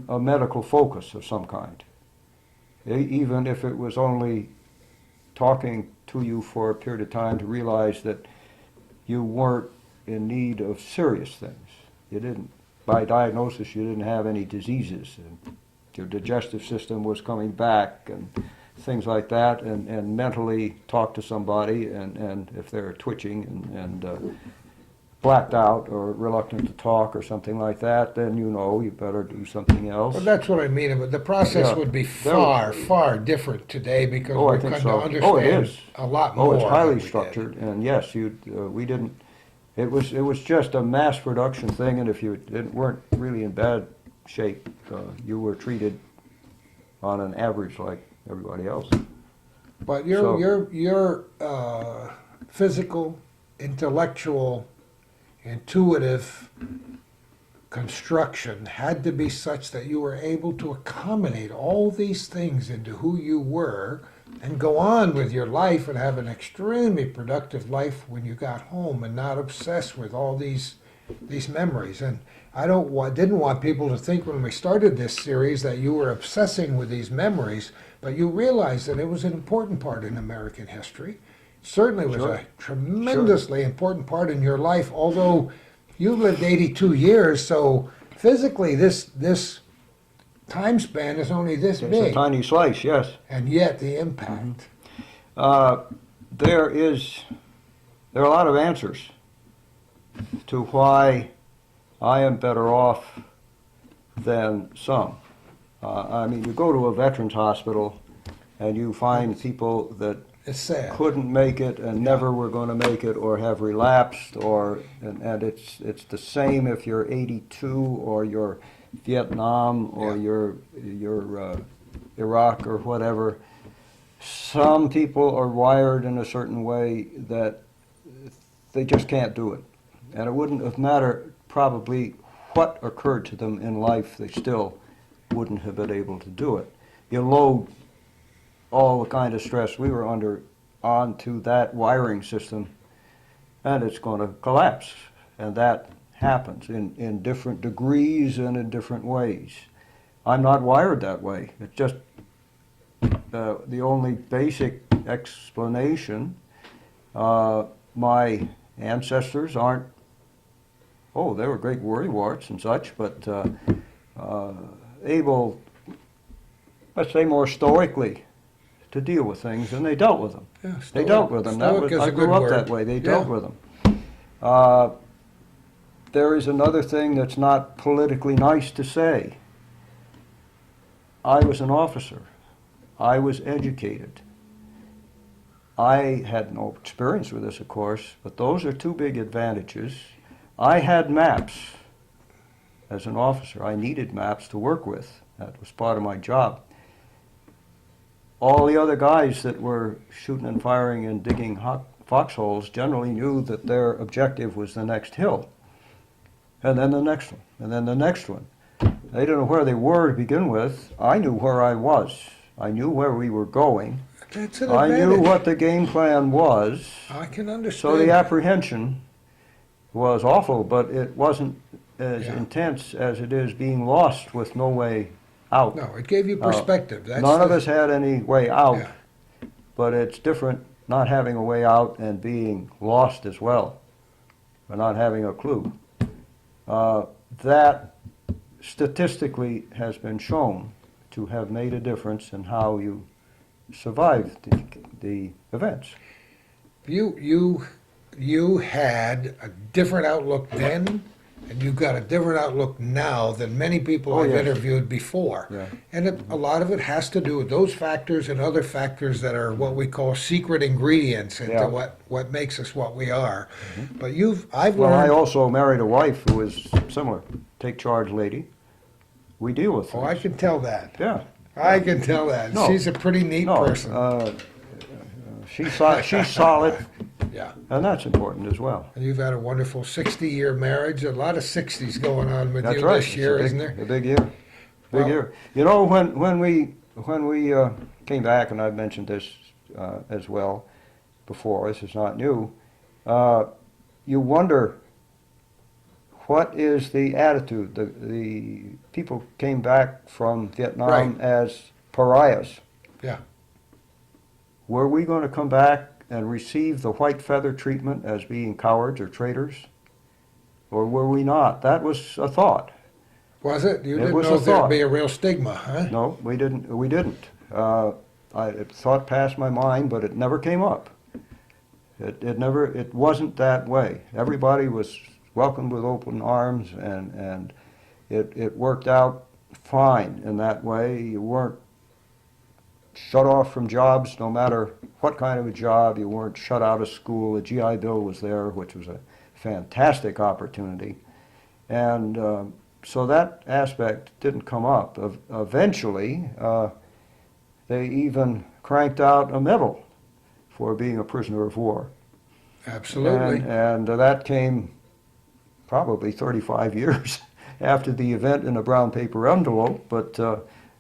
a medical focus of some kind, even if it was only talking to you for a period of time to realize that you weren't in need of serious things. You didn't, by diagnosis, you didn't have any diseases, and your digestive system was coming back, and things like that, and mentally talk to somebody, and if they're twitching and blacked out or reluctant to talk or something like that, then you better do something else. Well, that's what I mean. But the process Yeah. would be There was- far different today because Oh, I we've think come so. to Oh, it understand is. a lot Oh, more. it's than highly we did. structured, and yes, we didn't. It was just a mass production thing, and if you weren't really in bad shape, you were treated on an average like everybody else. But So- your physical, intellectual, intuitive construction had to be such that you were able to accommodate all these things into who you were and go on with your life and have an extremely productive life when you got home and not obsess with all these memories. And I didn't want people to think when we started this series that you were obsessing with these memories, but you realized that it was an important part in American history. Certainly was Sure. a tremendously important part in your life, although you lived 82 years, so physically this time span is only this It's a big, tiny slice, yes. and yet the impact. There are a lot of answers to why I am better off than some. I mean, you go to a veterans hospital and you find people that It's sad. couldn't make it and never were going to make it or have relapsed, and it's the same if you're 82 or you're Vietnam or you're Iraq or whatever. Some people are wired in a certain way that they just can't do it. And it wouldn't have mattered probably what occurred to them in life, they still wouldn't have been able to do it. You load all the kind of stress we were under onto that wiring system, and it's going to collapse. And that happens in different degrees and in different ways. I'm not wired that way. It's just the only basic explanation. My ancestors aren't, they were great worrywarts and such, but able, let's say, more stoically to deal with things, and they dealt with them. Yeah, They dealt with them. I grew up that way. They dealt with them. There is another thing that's not politically nice to say. I was an officer. I was educated. I had no experience with this, of course, but those are two big advantages. I had maps as an officer. I needed maps to work with. That was part of my job. All the other guys that were shooting and firing and digging foxholes generally knew that their objective was the next hill, and then the next one, and then the next one. They didn't know where they were to begin with. I knew where I was. I knew where we were going. That's an I advantage. knew what the game plan was. I can understand. So the apprehension was awful, but it wasn't as Yeah. intense as it is being lost with no way out. No, it gave you perspective. That's None of the- us had any way out, Yeah. but it's different not having a way out and being lost as well, or not having a clue. That statistically has been shown to have made a difference in how you survive the events. You had a different outlook then, and you've got a different outlook now than many people I've yes. interviewed before. Yeah. And a lot of it has to do with those factors and other factors that are what we call secret ingredients into Yeah. what makes us what we are. Mm-hmm. But I've Well, I learned. also married a wife who was similar, take charge lady. We deal with things. Oh, I can tell that. Yeah. I can tell that. No. She's a pretty neat No, person. she's solid, Yeah. and that's important as well. And you've had a wonderful 60-year marriage. A lot of 60s going on with That's you right. this year, It's isn't there? a big year. Big Well- year. You know, when we came back, and I've mentioned this as well before, this is not new, you wonder what is the attitude. The people came back from Vietnam Right. as pariahs. Yeah. Were we going to come back and receive the white feather treatment as being cowards or traitors? Or were we not? That was a thought. Was it? You It didn't was know a there'd thought. be a real stigma, huh? No, we didn't. Thought passed my mind, but it never came up. It wasn't that way. Everybody was welcomed with open arms, and it worked out fine in that way. You weren't shut off from jobs, no matter what kind of a job. You weren't shut out of school. The GI Bill was there, which was a fantastic opportunity. And so that aspect didn't come up. Eventually, they even cranked out a medal for being a prisoner of war. Absolutely. And that came probably 35 years after the event in a brown paper envelope, but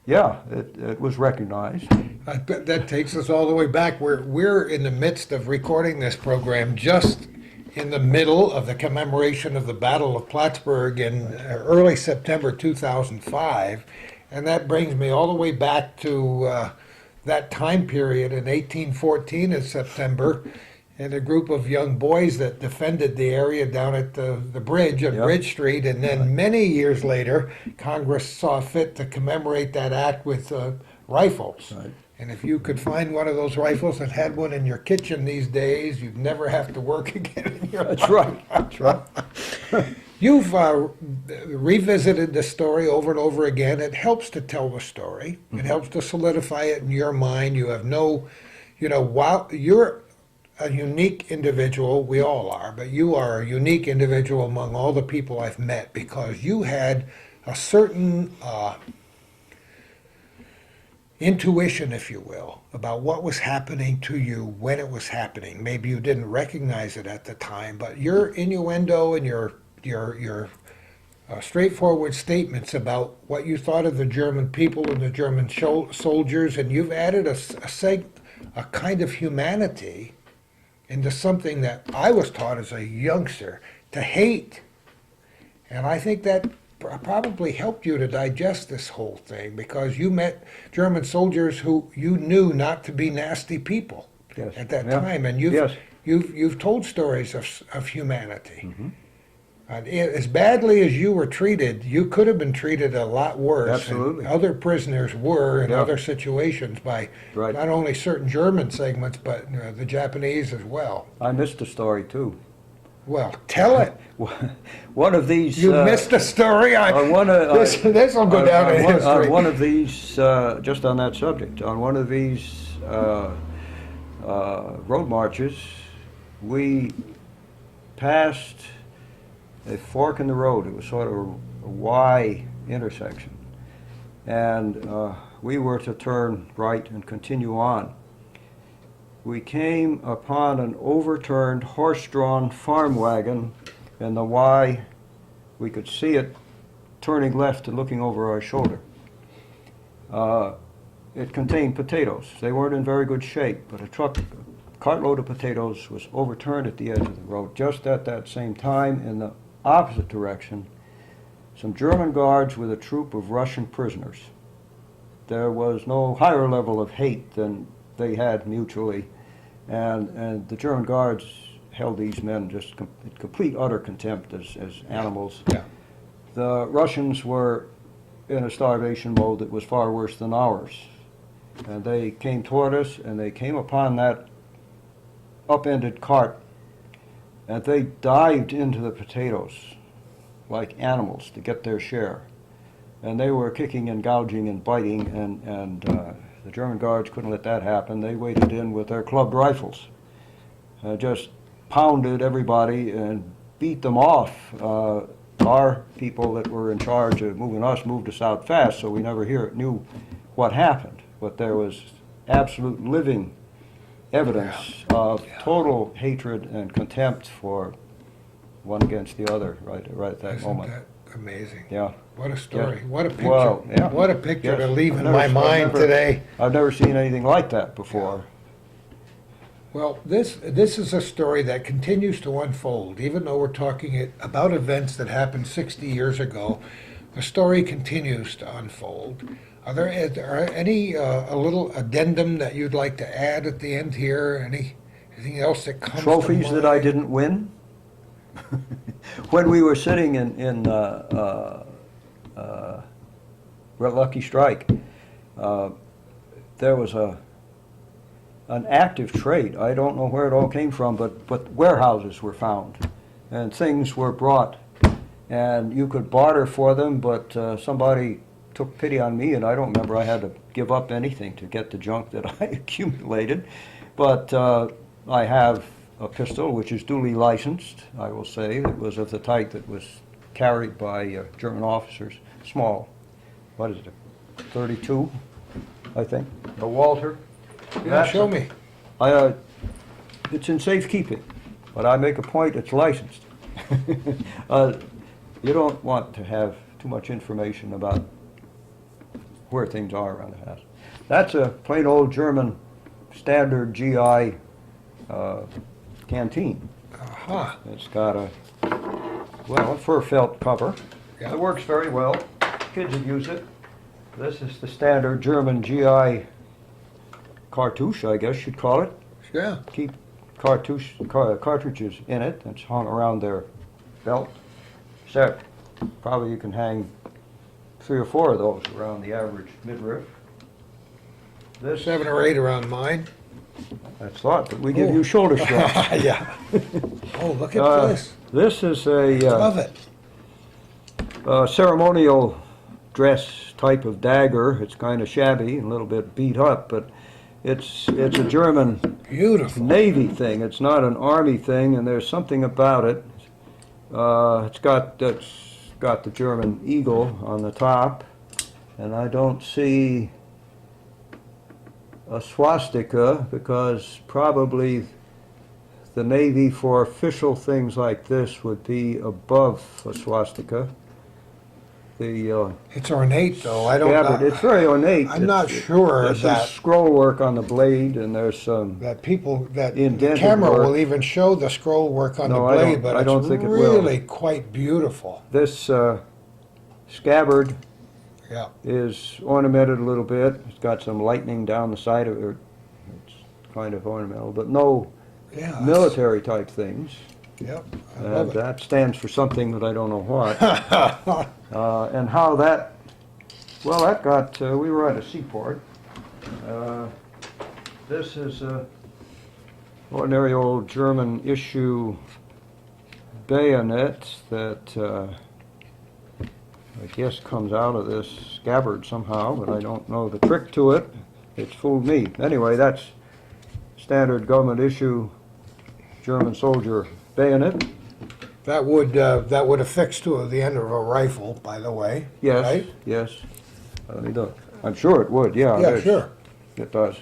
yeah, it was recognized. I bet that takes us all the way back. We're in the midst of recording this program just in the middle of the commemoration of the Battle of Plattsburgh in early September 2005. And that brings me all the way back to that time period in 1814 in September, and a group of young boys that defended the area down at the bridge on Yep. Bridge Street. And then many years later, Congress saw fit to commemorate that act with rifles. Right. And if you could find one of those rifles and had one in your kitchen these days, you'd never have to work again in your life. That's right. That's right. You've revisited the story over and over again. It helps to tell the story. It helps to solidify it in your mind. You you know, while you're a unique individual, we all are, but you are a unique individual among all the people I've met because you had a certain intuition, if you will, about what was happening to you when it was happening. Maybe you didn't recognize it at the time, but your innuendo and your straightforward statements about what you thought of the German people and the German soldiers, and you've added a kind of humanity into something that I was taught as a youngster to hate. And I think that probably helped you to digest this whole thing because you met German soldiers who you knew not to be nasty people at that time, and you've told stories of humanity. Mm-hmm. As badly as you were treated, you could have been treated a lot worse. Absolutely. And other prisoners were in other situations by not only certain German segments, but the Japanese as well. I missed a story too. Well, tell it. One of these. You missed a story. This will go down in history. On one of these, just on that subject, on one of these road marches, we passed a fork in the road. It was sort of a Y intersection, and we were to turn right and continue on. We came upon an overturned horse-drawn farm wagon, and the Y, we could see it turning left and looking over our shoulder. It contained potatoes. They weren't in very good shape, but a cartload of potatoes was overturned at the edge of the road. Just at that same time, in the opposite direction, some German guards with a troop of Russian prisoners. There was no higher level of hate than they had mutually, and the German guards held these men just in complete utter contempt as animals. Yeah. The Russians were in a starvation mode that was far worse than ours, and they came toward us, and they came upon that upended cart, and they dived into the potatoes like animals to get their share, and they were kicking and gouging and biting, and the German guards couldn't let that happen. They waded in with their clubbed rifles, just pounded everybody and beat them off. Our people that were in charge of moving us moved us out fast, so we never knew what happened. But there was absolute living evidence of total hatred and contempt for one against the other right at that moment. Isn't that amazing? Yeah. What a story. Yeah. What a picture. Well, yeah. What a picture to Yes. leave in my mind today. I've never seen anything like that before. Well, this is a story that continues to unfold. Even though we're talking about events that happened 60 years ago, the story continues to unfold. Are there any a little addendum that you'd like to add at the end here? Anything else that comes Trophies to that mind? I didn't win? When we were sitting in Lucky Strike, there was an active trade. I don't know where it all came from, but warehouses were found, and things were brought, and you could barter for them, but somebody took pity on me, and I don't remember I had to give up anything to get the junk that I accumulated, but I have a pistol which is duly licensed, I will say. It was of the type that was carried by German officers, small, what is it, 32, I think, a Walter. Yeah, show me. It's in safekeeping, but I make a point it's licensed. You don't want to have too much information about where things are around the house. That's a plain old German standard GI canteen. Aha. It's got a fur felt cover. Yeah. It works very well. Kids have used it. This is the standard German GI cartouche, I guess you'd call it. Yeah. Keep cartridges in it. It's hung around their belt. So probably you can hang 3 or 4 of those around the average midriff. This 7 or 8 around mine. That's thought, but we give you shoulder straps. Yeah. Oh, look at this. This is Love it. a ceremonial dress type of dagger. It's kind of shabby and a little bit beat up, but It's a German Beautiful. Navy thing. It's not an Army thing, and there's something about it. It's got the German eagle on the top, and I don't see a swastika because probably the Navy for official things like this would be above a swastika. It's ornate, though. I don't scabbard, know. it's very ornate. I'm not It's- sure There's some that scroll work on the blade, and there's some. that people that the Indented camera work. will even show the scroll work on No, the blade, but I don't it's think it will. really quite beautiful. This scabbard Yeah. is ornamented a little bit. It's got some lightning down the side of it. It's kind of ornamental, but no Yeah. that's- military type things. Yep. I And love it. that stands for something that I don't know what. And how that, well, that got, we were at a seaport. This is a ordinary old German issue bayonet that I guess comes out of this scabbard somehow, but I don't know the trick to it. It's fooled me. Anyway, that's standard government issue German soldier bayonet. That would affix to the end of a rifle, by the way. Yes, Right? yes. I'm sure it would, yeah. Yeah, sure. It does.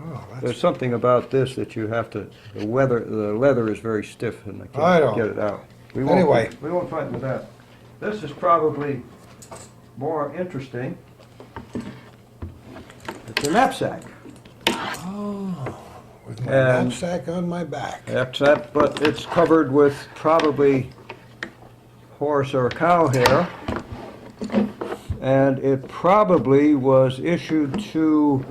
Oh, that's, There's something about this that you have to, the leather is very stiff and I I can't know. get it out. Anyway. We won't fight with that. This is probably more interesting. It's a knapsack. with my And- knapsack on my back. Except, but it's covered with probably horse or cow hair. And it probably was issued to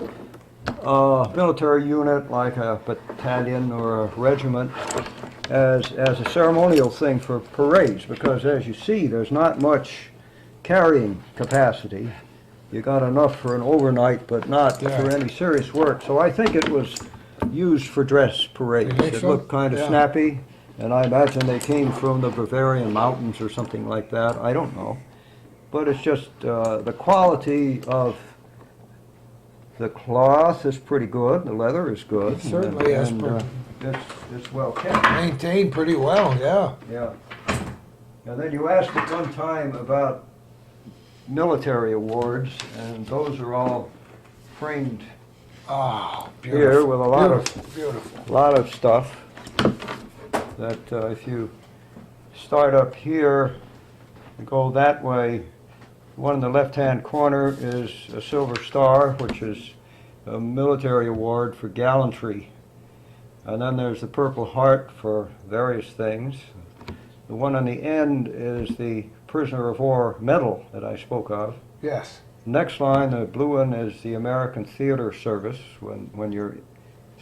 a military unit like a battalion or a regiment as a ceremonial thing for parades, because as you see, there's not much carrying capacity. You got enough for an overnight, but not Yeah. for any serious work. So I think it was used for dress parades. You think It so? looked kind of Yeah. snappy, and I imagine they came from the Bavarian mountains or something like that. I don't know. But it's just the quality of the cloth is pretty good. The leather is good. It certainly is and, pretty- it's well kept. Maintained pretty well, yeah. Yeah. And then you asked at one time about military awards, and those are all framed Oh, here beautiful. with a lot of Beautiful. lot of stuff that if you start up here and go that way, one in the left-hand corner is a Silver Star, which is a military award for gallantry. And then there's the Purple Heart for various things. The one on the end is the Prisoner of War Medal that I spoke of. Yes. Next line, the blue one, is the American Theater Service when you're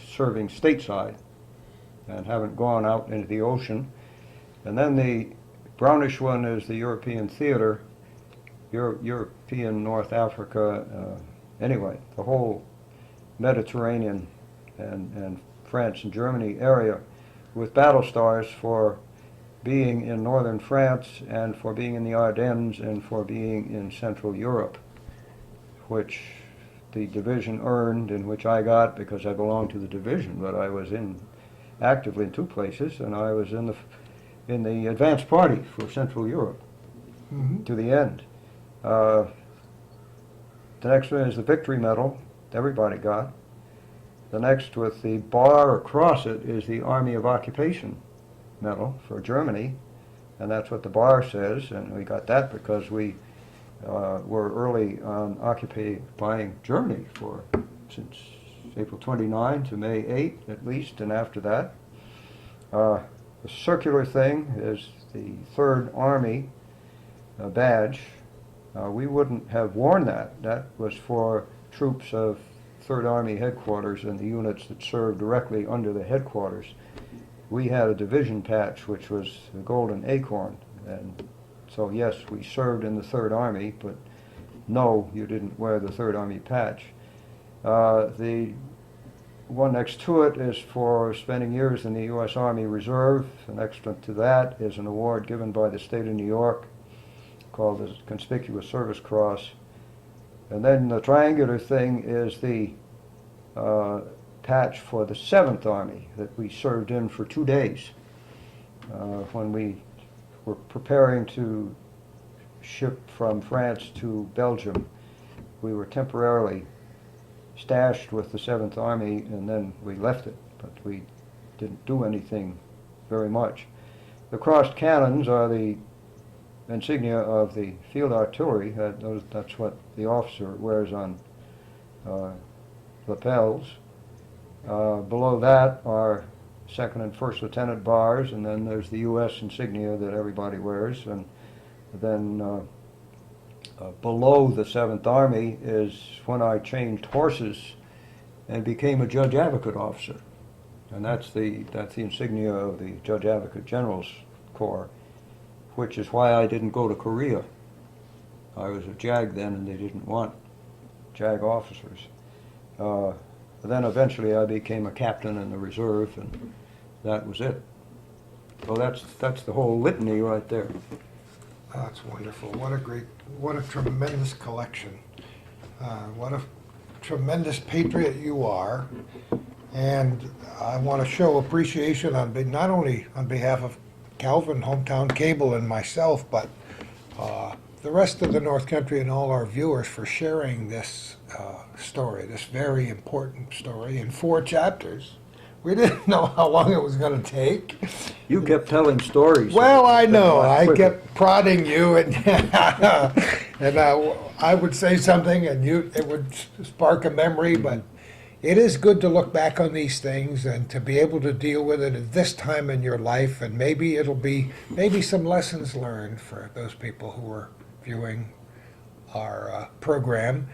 serving stateside and haven't gone out into the ocean. And then the brownish one is the European Theater, European North Africa, anyway, the whole Mediterranean and France and Germany area, with battle stars for being in northern France and for being in the Ardennes and for being in Central Europe, which the division earned and which I got because I belonged to the division, but I was actively in two places, and I was in the advance party for Central Europe Mhm. to the end. The next one is the Victory Medal, everybody got. The next with the bar across it is the Army of Occupation Medal for Germany, and that's what the bar says, and we got that because we were early on occupying Germany since April 29 to May 8 at least, and after that. The circular thing is the Third Army badge. We wouldn't have worn that. That was for troops of Third Army headquarters and the units that served directly under the headquarters. We had a division patch, which was the golden acorn, and so yes, we served in the Third Army, but no, you didn't wear the Third Army patch. The one next to it is for spending years in the U.S. Army Reserve. The next one to that is an award given by the state of New York called the Conspicuous Service Cross. And then the triangular thing is the patch for the 7th Army that we served in for 2 days. When we were preparing to ship from France to Belgium, we were temporarily stashed with the 7th Army, and then we left it, but we didn't do anything very much. The crossed cannons are the insignia of the field artillery. That's what the officer wears on lapels. Below that are second and first lieutenant bars, and then there's the U.S. insignia that everybody wears, and then below the 7th Army is when I changed horses and became a judge advocate officer, and that's the insignia of the Judge Advocate General's Corps, which is why I didn't go to Korea. I was a JAG then, and they didn't want JAG officers. Then eventually I became a captain in the reserve, and that was it. So that's the whole litany right there. Oh, that's wonderful. What a tremendous collection. What a tremendous patriot you are. And I want to show appreciation not only on behalf of Calvin, Hometown Cable, and myself, but the rest of the North Country and all our viewers for sharing this story, this very important story in 4 chapters. We didn't know how long it was going to take. You kept telling stories. Well, I know. I kept prodding you, and and I would say something, and it would spark a memory. But it is good to look back on these things and to be able to deal with it at this time in your life, and maybe it'll be some lessons learned for those people who are viewing our program.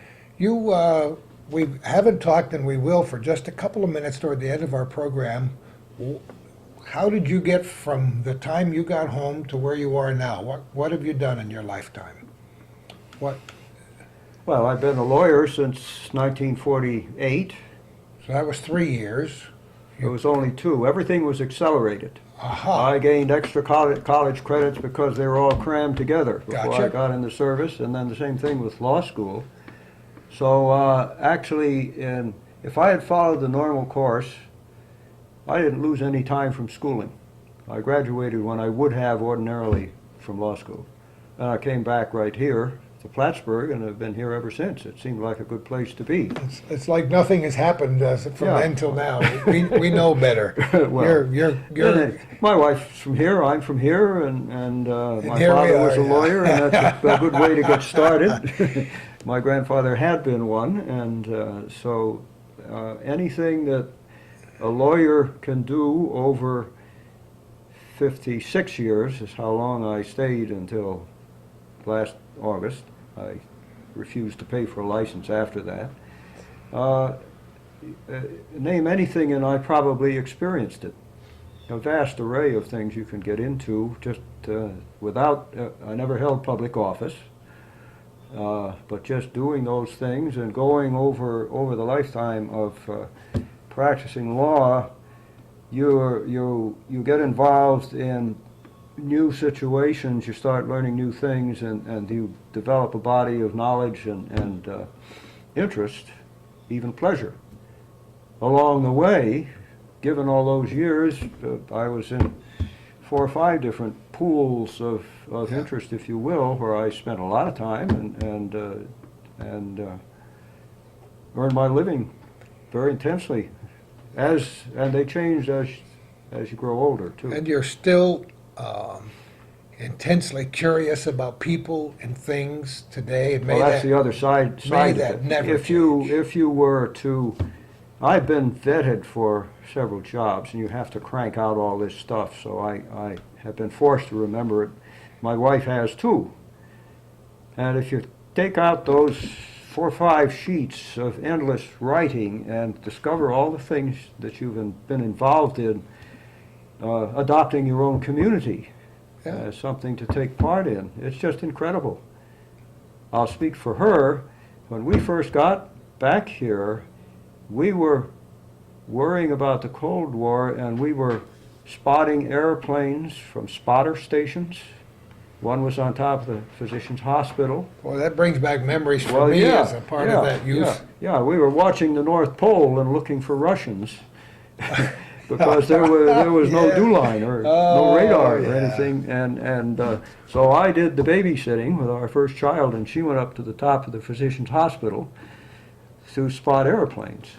We haven't talked, and we will for just a couple of minutes toward the end of our program. How did you get from the time you got home to where you are now? What have you done in your lifetime? What? Well, I've been a lawyer since 1948. So that was 3 years. It was only 2. Everything was accelerated. Aha. I gained extra college credits because they were all crammed together before Gotcha. I got in the service, and then the same thing with law school. So actually, if I had followed the normal course, I didn't lose any time from schooling. I graduated when I would have ordinarily from law school. And I came back right here to Plattsburgh, and have been here ever since. It seemed like a good place to be. It's like nothing has happened from Yeah. then till now. We know better. Well, you're my wife's from here, I'm from here, and my here we father was are, a yeah. lawyer, and that's a good way to get started. My grandfather had been one, and so anything that a lawyer can do over 56 years is how long I stayed until last August. I refused to pay for a license after that. Name anything and I probably experienced it. A vast array of things you can get into just without, I never held public office, but just doing those things and going over the lifetime of practicing law, you get involved in new situations, you start learning new things, and you develop a body of knowledge and interest, even pleasure. Along the way, given all those years, I was in 4 or 5 different pools of interest, if you will, where I spent a lot of time and earned my living very intensely. And they changed as you grow older too. And you're still intensely curious about people and things today. And Well, that's the other side of that it. never If you were to, I've been vetted for several jobs, and you have to crank out all this stuff, so I have been forced to remember it. My wife has too. And if you take out those 4 or 5 sheets of endless writing and discover all the things that you've been involved in, adopting your own community as something to take part in, it's just incredible. I'll speak for her. When we first got back here, we were worrying about the Cold War, and we were spotting airplanes from spotter stations One was on top of the physician's hospital. Well, that brings back memories for Well, me yeah, as a part yeah, of that youth. Yeah, we were watching the North Pole and looking for Russians because there was no Yeah. dew line or Oh, no radar or yeah. anything, and so I did the babysitting with our first child, and she went up to the top of the physician's hospital to spot airplanes.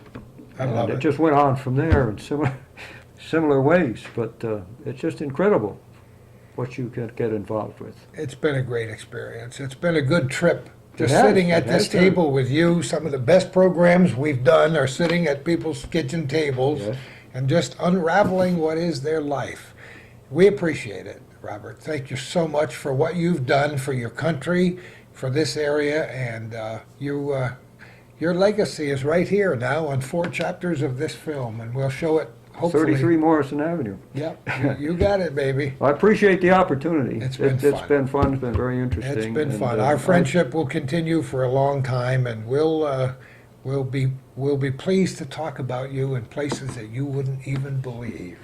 I love And it. it just went on from there in similar ways, but it's just incredible what you can get involved with. It's been a great experience. It's been a good trip. Just It has, sitting at it this has been. table with you, some of the best programs we've done are sitting at people's kitchen tables Yes. and just unraveling what is their life. We appreciate it, Robert. Thank you so much for what you've done for your country, for this area, and your legacy is right here now on 4 chapters of this film, and we'll show it hopefully. 33 Morrison Avenue. Yep, you got it, baby. I appreciate the opportunity. It's been It's fun. been fun. It's been very interesting. It's been and, fun. uh, Our friendship will continue for a long time, and we'll be pleased to talk about you in places that you wouldn't even believe.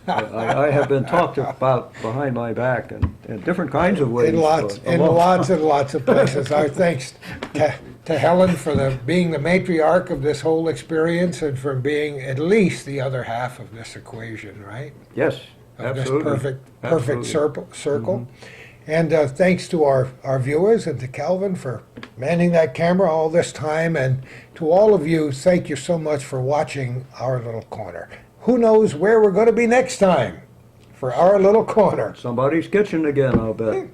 I have been talked about behind my back in different kinds of ways. In lots, for a in long lots time. and lots of places. Our thanks to Helen for being the matriarch of this whole experience and for being at least the other half of this equation, right? Yes, Of this absolutely. perfect Absolutely. circle. And thanks to our viewers and to Calvin for manning that camera all this time. And to all of you, thank you so much for watching Our Little Corner. Who knows where we're going to be next time for Our Little Corner? Somebody's kitchen again, I'll bet.